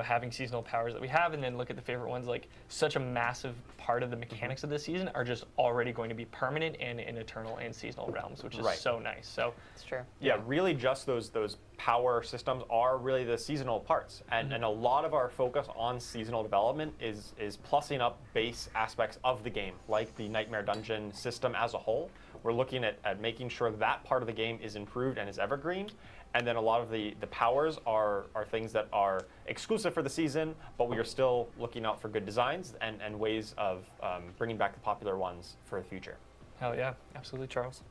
Speaker 2: having seasonal powers that we have and then look at the favorite ones, such a massive part of the mechanics of this season are just already going to be permanent and in eternal and seasonal realms, which is so nice. So
Speaker 3: it's true.
Speaker 4: Yeah, really just those power systems are really the seasonal parts. And a lot of our focus on seasonal development is plussing up base aspects of the game, like the Nightmare Dungeon system as a whole. We're looking at making sure that part of the game is improved and is evergreen. And then a lot of the powers are things that are exclusive for the season, but we are still looking out for good designs and ways of bringing back the popular ones for the future.
Speaker 2: Hell yeah, absolutely, Charles.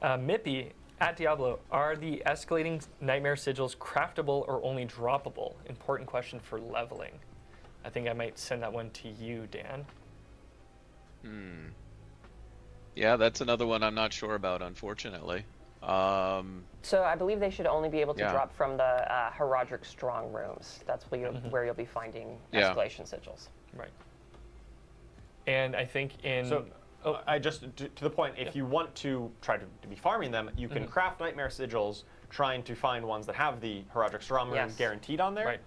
Speaker 2: Mippy, at Diablo, are the escalating nightmare sigils craftable or only droppable? Important question for leveling. I think I might send that one to you, Dan.
Speaker 5: Yeah, that's another one I'm not sure about, unfortunately.
Speaker 3: So I believe they should only be able to drop from the Herodric Strong Rooms. That's where you'll be finding escalation sigils.
Speaker 2: Right. And I think
Speaker 4: I just to the point, if you want to try to be farming them, you can craft Nightmare Sigils, trying to find ones that have the Herodric Strong Room guaranteed on there.
Speaker 2: Right.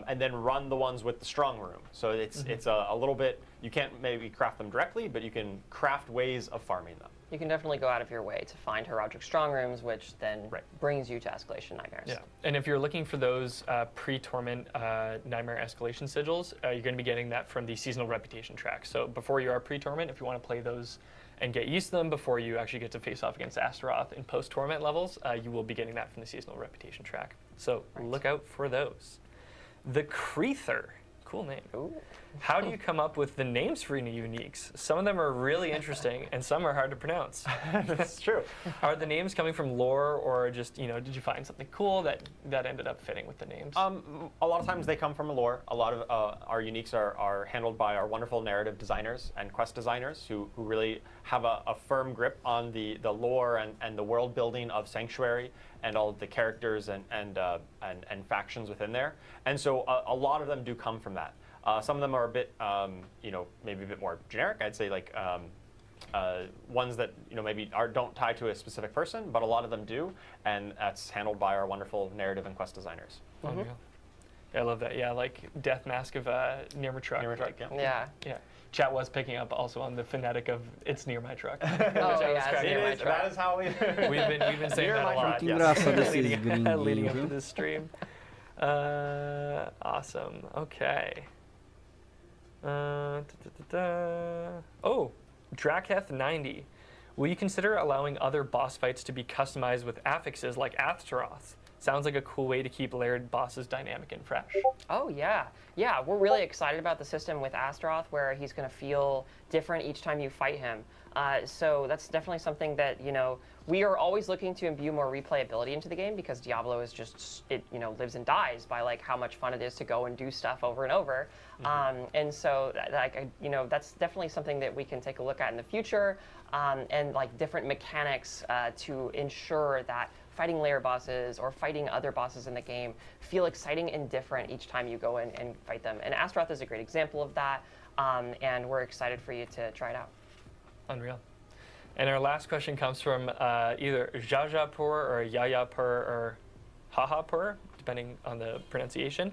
Speaker 4: And then run the ones with the strong room. So it's a little bit, you can't maybe craft them directly, but you can craft ways of farming them.
Speaker 3: You can definitely go out of your way to find Herodric Strong Rooms, which then brings you to Escalation Nightmares.
Speaker 2: Yeah, and if you're looking for those pre-Torment Nightmare Escalation Sigils, you're going to be getting that from the Seasonal Reputation track. So before you are pre-Torment, if you want to play those and get used to them before you actually get to face off against Astaroth in post-Torment levels, you will be getting that from the Seasonal Reputation track. So look out for those. The Creether. Cool name.
Speaker 3: Ooh.
Speaker 2: How do you come up with the names for your uniques? Some of them are really interesting, and some are hard to pronounce.
Speaker 4: That's true.
Speaker 2: Are the names coming from lore, or just, did you find something cool that ended up fitting with the names?
Speaker 4: A lot of times they come from a lore. A lot of our uniques are handled by our wonderful narrative designers and quest designers who really have a firm grip on the lore and the world building of Sanctuary and all of the characters and factions within there. And so a lot of them do come from that. Some of them are a bit, maybe a bit more generic. I'd say like ones that maybe don't tie to a specific person, but a lot of them do, and that's handled by our wonderful narrative and quest designers.
Speaker 2: Yeah, I love that. Yeah, like Death Mask of Near-My-Truck.
Speaker 4: Near-My-Truck,
Speaker 3: Yeah.
Speaker 2: Chat was picking up also on the phonetic of "It's near my truck."
Speaker 3: Oh yeah, it's near my truck.
Speaker 4: That is how
Speaker 2: we've been saying that a lot. Leading up to this stream. Awesome. Okay. Oh, Draketh90. Will you consider allowing other boss fights to be customized with affixes like Astaroth, Sounds like a cool way to keep layered bosses dynamic and fresh.
Speaker 3: Oh yeah, yeah. We're really excited about the system with Astaroth, where he's going to feel different each time you fight him. So that's definitely something that we are always looking to imbue more replayability into the game, because Diablo is just lives and dies by like how much fun it is to go and do stuff over and over. And so that's definitely something that we can take a look at in the future, and like different mechanics to ensure that fighting layer bosses or fighting other bosses in the game feel exciting and different each time you go in and fight them. And Astaroth is a great example of that, and we're excited for you to try it out.
Speaker 2: Unreal. And our last question comes from either Jajapur or Yayapur or Hahapur, depending on the pronunciation.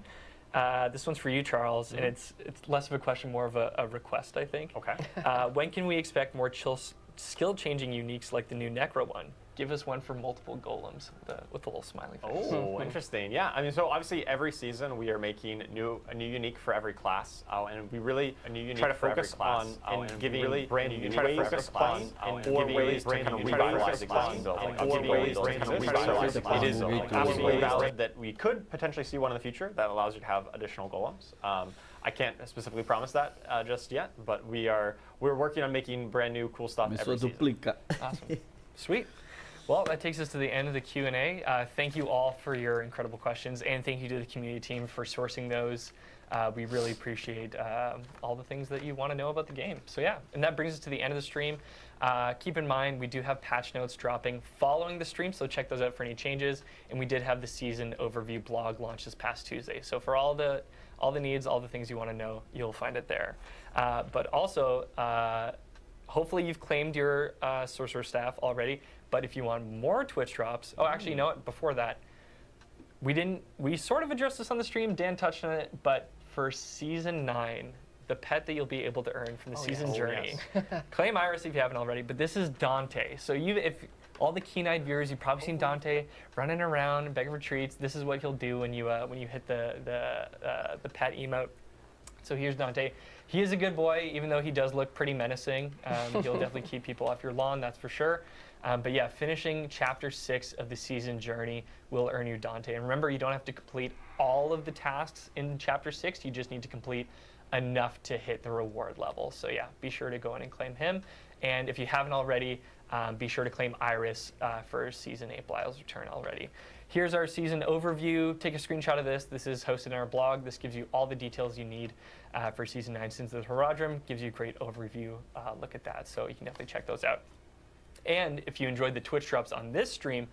Speaker 2: This one's for you, Charles, and it's less of a question, more of a request, I think.
Speaker 4: Okay.
Speaker 2: When can we expect more skill-changing uniques like the new Necro one? Give us one for multiple golems with a little smiley face.
Speaker 4: Oh, interesting. Yeah, I mean, so obviously every season we are making a new unique for every class, and we really try to focus on giving really brand new ways of playing, or ways to kind of revitalize existing builds. It is absolutely valid that we could potentially see one in the future that allows you to have additional golems. I can't specifically promise that just yet, but we're working on making brand new cool stuff every season.
Speaker 2: Awesome. Sweet. Well, that takes us to the end of the Q&A. Thank you all for your incredible questions, and thank you to the community team for sourcing those. We really appreciate all the things that you want to know about the game. So yeah, and that brings us to the end of the stream. Keep in mind, we do have patch notes dropping following the stream, so check those out for any changes. And we did have the season overview blog launch this past Tuesday. So for all the needs, all the things you want to know, you'll find it there. But also, hopefully you've claimed your Sorcerer staff already. But if you want more Twitch drops, actually, you know what? Before that, we sort of addressed this on the stream. Dan touched on it, but for Season 9, the pet that you'll be able to earn from the season journey, claim Iris if you haven't already. But this is Dante. So if all the keen-eyed viewers, you've probably seen Dante running around, begging for treats. This is what he'll do when you hit the pet emote. So here's Dante. He is a good boy, even though he does look pretty menacing. He'll definitely keep people off your lawn, that's for sure. But yeah, finishing Chapter 6 of the season journey will earn you Dante. And remember, you don't have to complete all of the tasks in Chapter 6. You just need to complete enough to hit the reward level. So yeah, be sure to go in and claim him. And if you haven't already, be sure to claim Iris for Season 8 Blyle's Return already. Here's our season overview. Take a screenshot of this. This is hosted in our blog. This gives you all the details you need for Season 9 Sins of the Herodrum. Gives you a great overview look at that, so you can definitely check those out. And if you enjoyed the Twitch drops on this stream,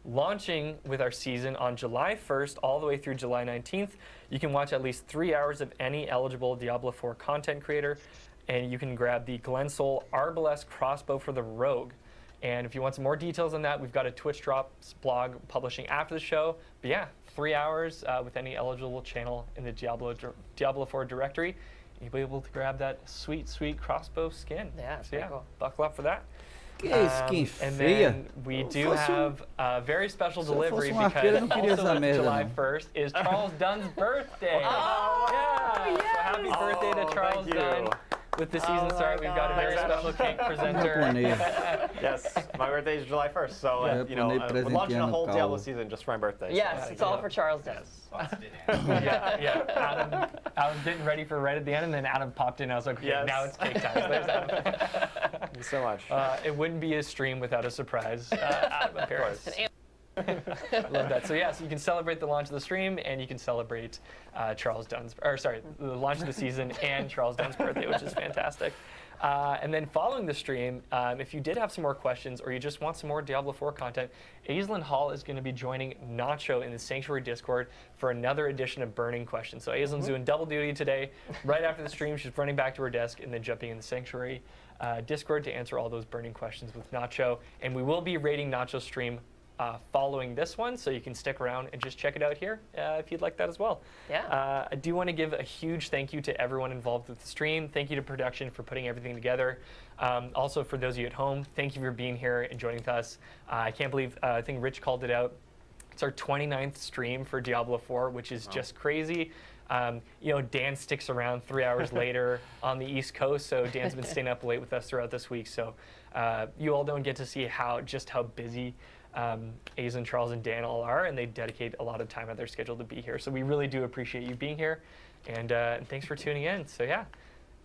Speaker 2: launching with our season on July 1st all the way through July 19th, you can watch at least 3 hours of any eligible Diablo IV content creator, and you can grab the Glensoul Arbalest crossbow for the Rogue. And if you want some more details on that, we've got a Twitch drops blog publishing after the show. But yeah, 3 hours with any eligible channel in the Diablo IV directory. You'll be able to grab that sweet, sweet crossbow skin.
Speaker 3: Yeah,
Speaker 2: so yeah,
Speaker 3: cool.
Speaker 2: Buckle up for that.
Speaker 1: And
Speaker 2: then we do have a very special delivery because also July 1st is Charles Dunn's birthday. So happy birthday to Charles Dunn. With the season start, we've got a very special cake presenter.
Speaker 4: Yes, my birthday is July 1st, so we're launching a whole Diablo season just for my birthday.
Speaker 3: Yes,
Speaker 4: so,
Speaker 3: it's all for Charles Dunn.
Speaker 2: Yeah. Adam was getting ready for right at the end, and then Adam popped in. I was like, okay, now it's cake time. So there's Adam.
Speaker 4: Thank you so much.
Speaker 2: It wouldn't be a stream without a surprise Adam appearance. Love that. So yeah, so you can celebrate the launch of the stream, and you can celebrate the launch of the season and Charles Dunn's birthday, which is fantastic. And then following the stream, if you did have some more questions or you just want some more Diablo IV content, Aislinn Hall is going to be joining Nacho in the Sanctuary Discord for another edition of Burning Questions. So Aislinn's doing double duty today. Right after the stream, she's running back to her desk and then jumping in the Sanctuary Discord to answer all those burning questions with Nacho. And we will be rating Nacho's stream following this one, so you can stick around and just check it out here if you'd like that as well.
Speaker 3: Yeah.
Speaker 2: I do want to give a huge thank you to everyone involved with the stream. Thank you to production for putting everything together. Also, for those of you at home, thank you for being here and joining with us. I can't believe, I think Rich called it out. It's our 29th stream for Diablo IV, which is just crazy. Dan sticks around 3 hours later on the East Coast, so Dan's been staying up late with us throughout this week. So you all don't get to see how busy Aizen, Charles, and Dan all are, and they dedicate a lot of time on their schedule to be here. So we really do appreciate you being here, and thanks for tuning in. So yeah,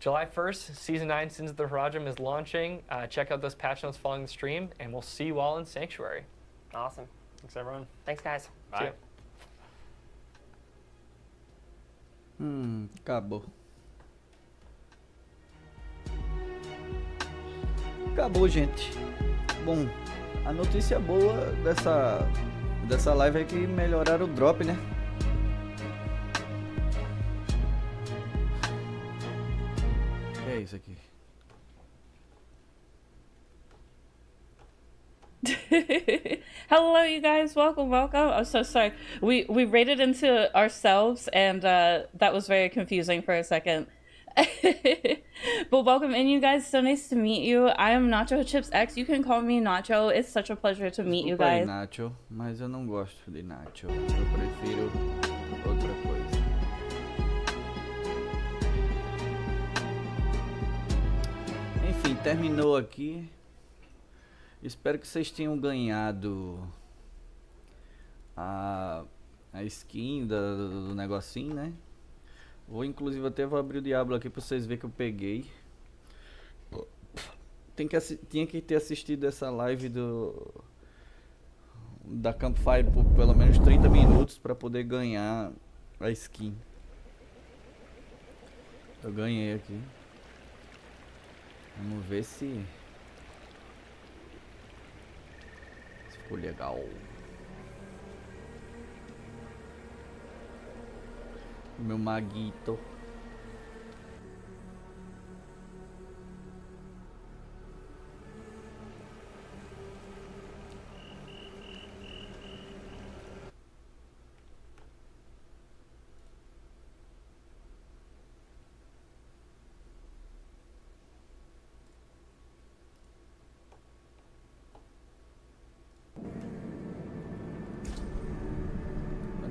Speaker 2: July 1st, Season 9 Sins of the Harajam is launching. Check out those patch notes following the stream, and we'll see you all in Sanctuary.
Speaker 3: Awesome.
Speaker 4: Thanks, everyone.
Speaker 3: Thanks, guys.
Speaker 4: Bye.
Speaker 1: Acabou. Acabou, gente. Bom, a notícia boa dessa live é que melhoraram o drop, né? O que é isso aqui?
Speaker 6: Hello, you guys. Welcome. I'm so sorry. We raided into ourselves, and that was very confusing for a second. But welcome in, you guys. So nice to meet you. I am Nacho Chips X. You can call me Nacho. It's such a pleasure to meet you
Speaker 1: Desculpa aí,
Speaker 6: guys.
Speaker 1: Nacho, mas eu não gosto de Nacho. Eu prefiro outra coisa. Enfim, terminou aqui. Espero que vocês tenham ganhado a skin do negocinho, né? Inclusive até vou abrir o Diablo aqui pra vocês verem que eu peguei. Tinha que ter assistido essa live da Campfire por pelo menos 30 minutos pra poder ganhar a skin. Eu ganhei aqui. Vamos ver se ficou legal. Meu maguito.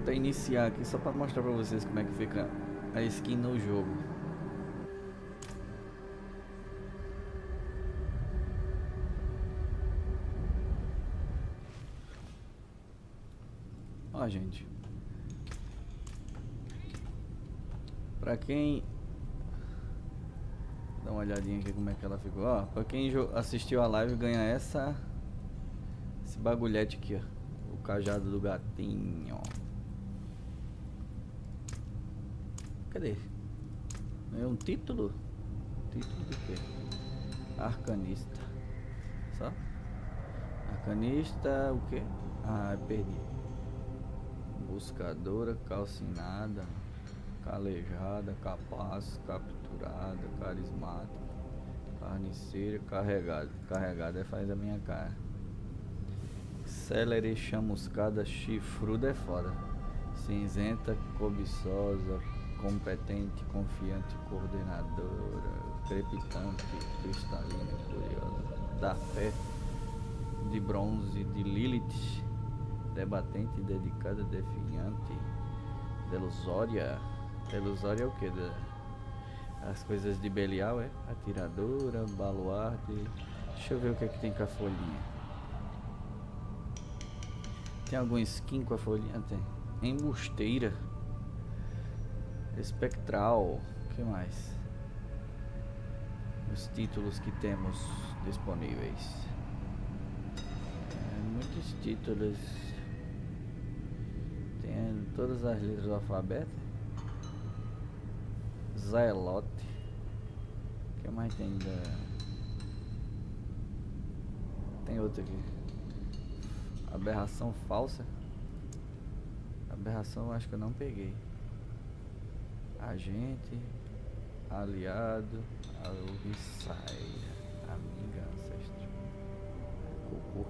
Speaker 1: Vou iniciar aqui só para mostrar para vocês como é que fica a skin no jogo. Ó, gente, pra quem dá uma olhadinha aqui como é que ela ficou, ó, pra quem assistiu a live ganha esse bagulhete aqui, ó, o cajado do gatinho. Cadê? É um título? Título do quê? Arcanista. Só? Arcanista, o quê? Ah, perdi. Buscadora, calcinada, calejada, capaz, capturada, carismática, carniceira, carregada. Carregada faz a minha cara. Célere, chamuscada, chifruda é foda. Cinzenta, cobiçosa, competente, confiante, coordenadora, crepitante, cristalina, curiosa, da fé, de bronze, de Lilith, debatente, dedicada, defiante, delusória. Delusória é o que? As coisas de Belial, é? Atiradora, baluarte. Deixa eu ver o que é que tem com a folhinha. Tem algum skin com a folhinha? Tem. Embusteira. Espectral, o que mais? Os títulos que temos disponíveis. Muitos títulos. Tem todas as letras do alfabeto. Zelote. O que mais tem Tem outro aqui. Aberração falsa. Aberração eu acho que eu não peguei. Agente, aliado, alvissaia, amiga, ancestral, cocô.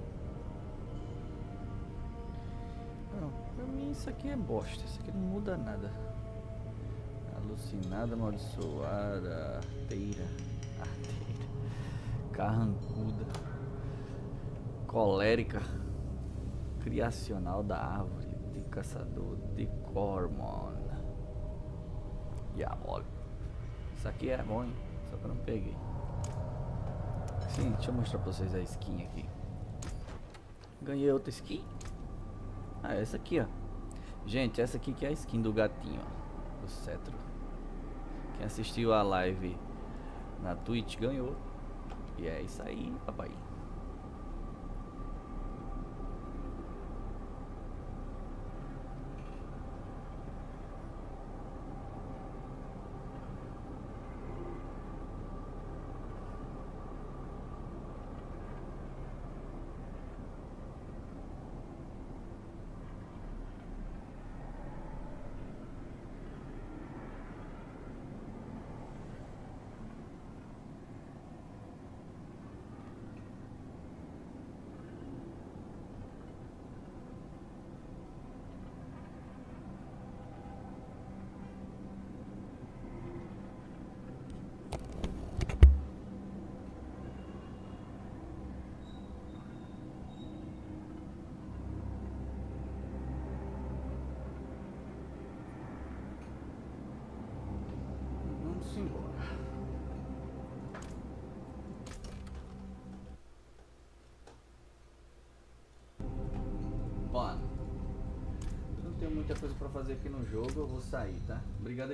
Speaker 1: Não, pra mim isso aqui é bosta, isso aqui não muda nada. Alucinada, amaldiçoada, arteira, carrancuda, colérica, criacional da árvore, de caçador, de Cormon. Diabólico. Isso aqui é bom, hein? Só que eu não peguei. Sim, deixa eu mostrar pra vocês a skin aqui. Ganhei outra skin. Ah, essa aqui, ó. Gente, essa aqui que é a skin do gatinho, ó. Do cetro. Quem assistiu a live na Twitch ganhou. E é isso aí, papai. Vamos embora. Bom, não tenho muita coisa pra fazer aqui no jogo, eu vou sair, tá? Obrigado.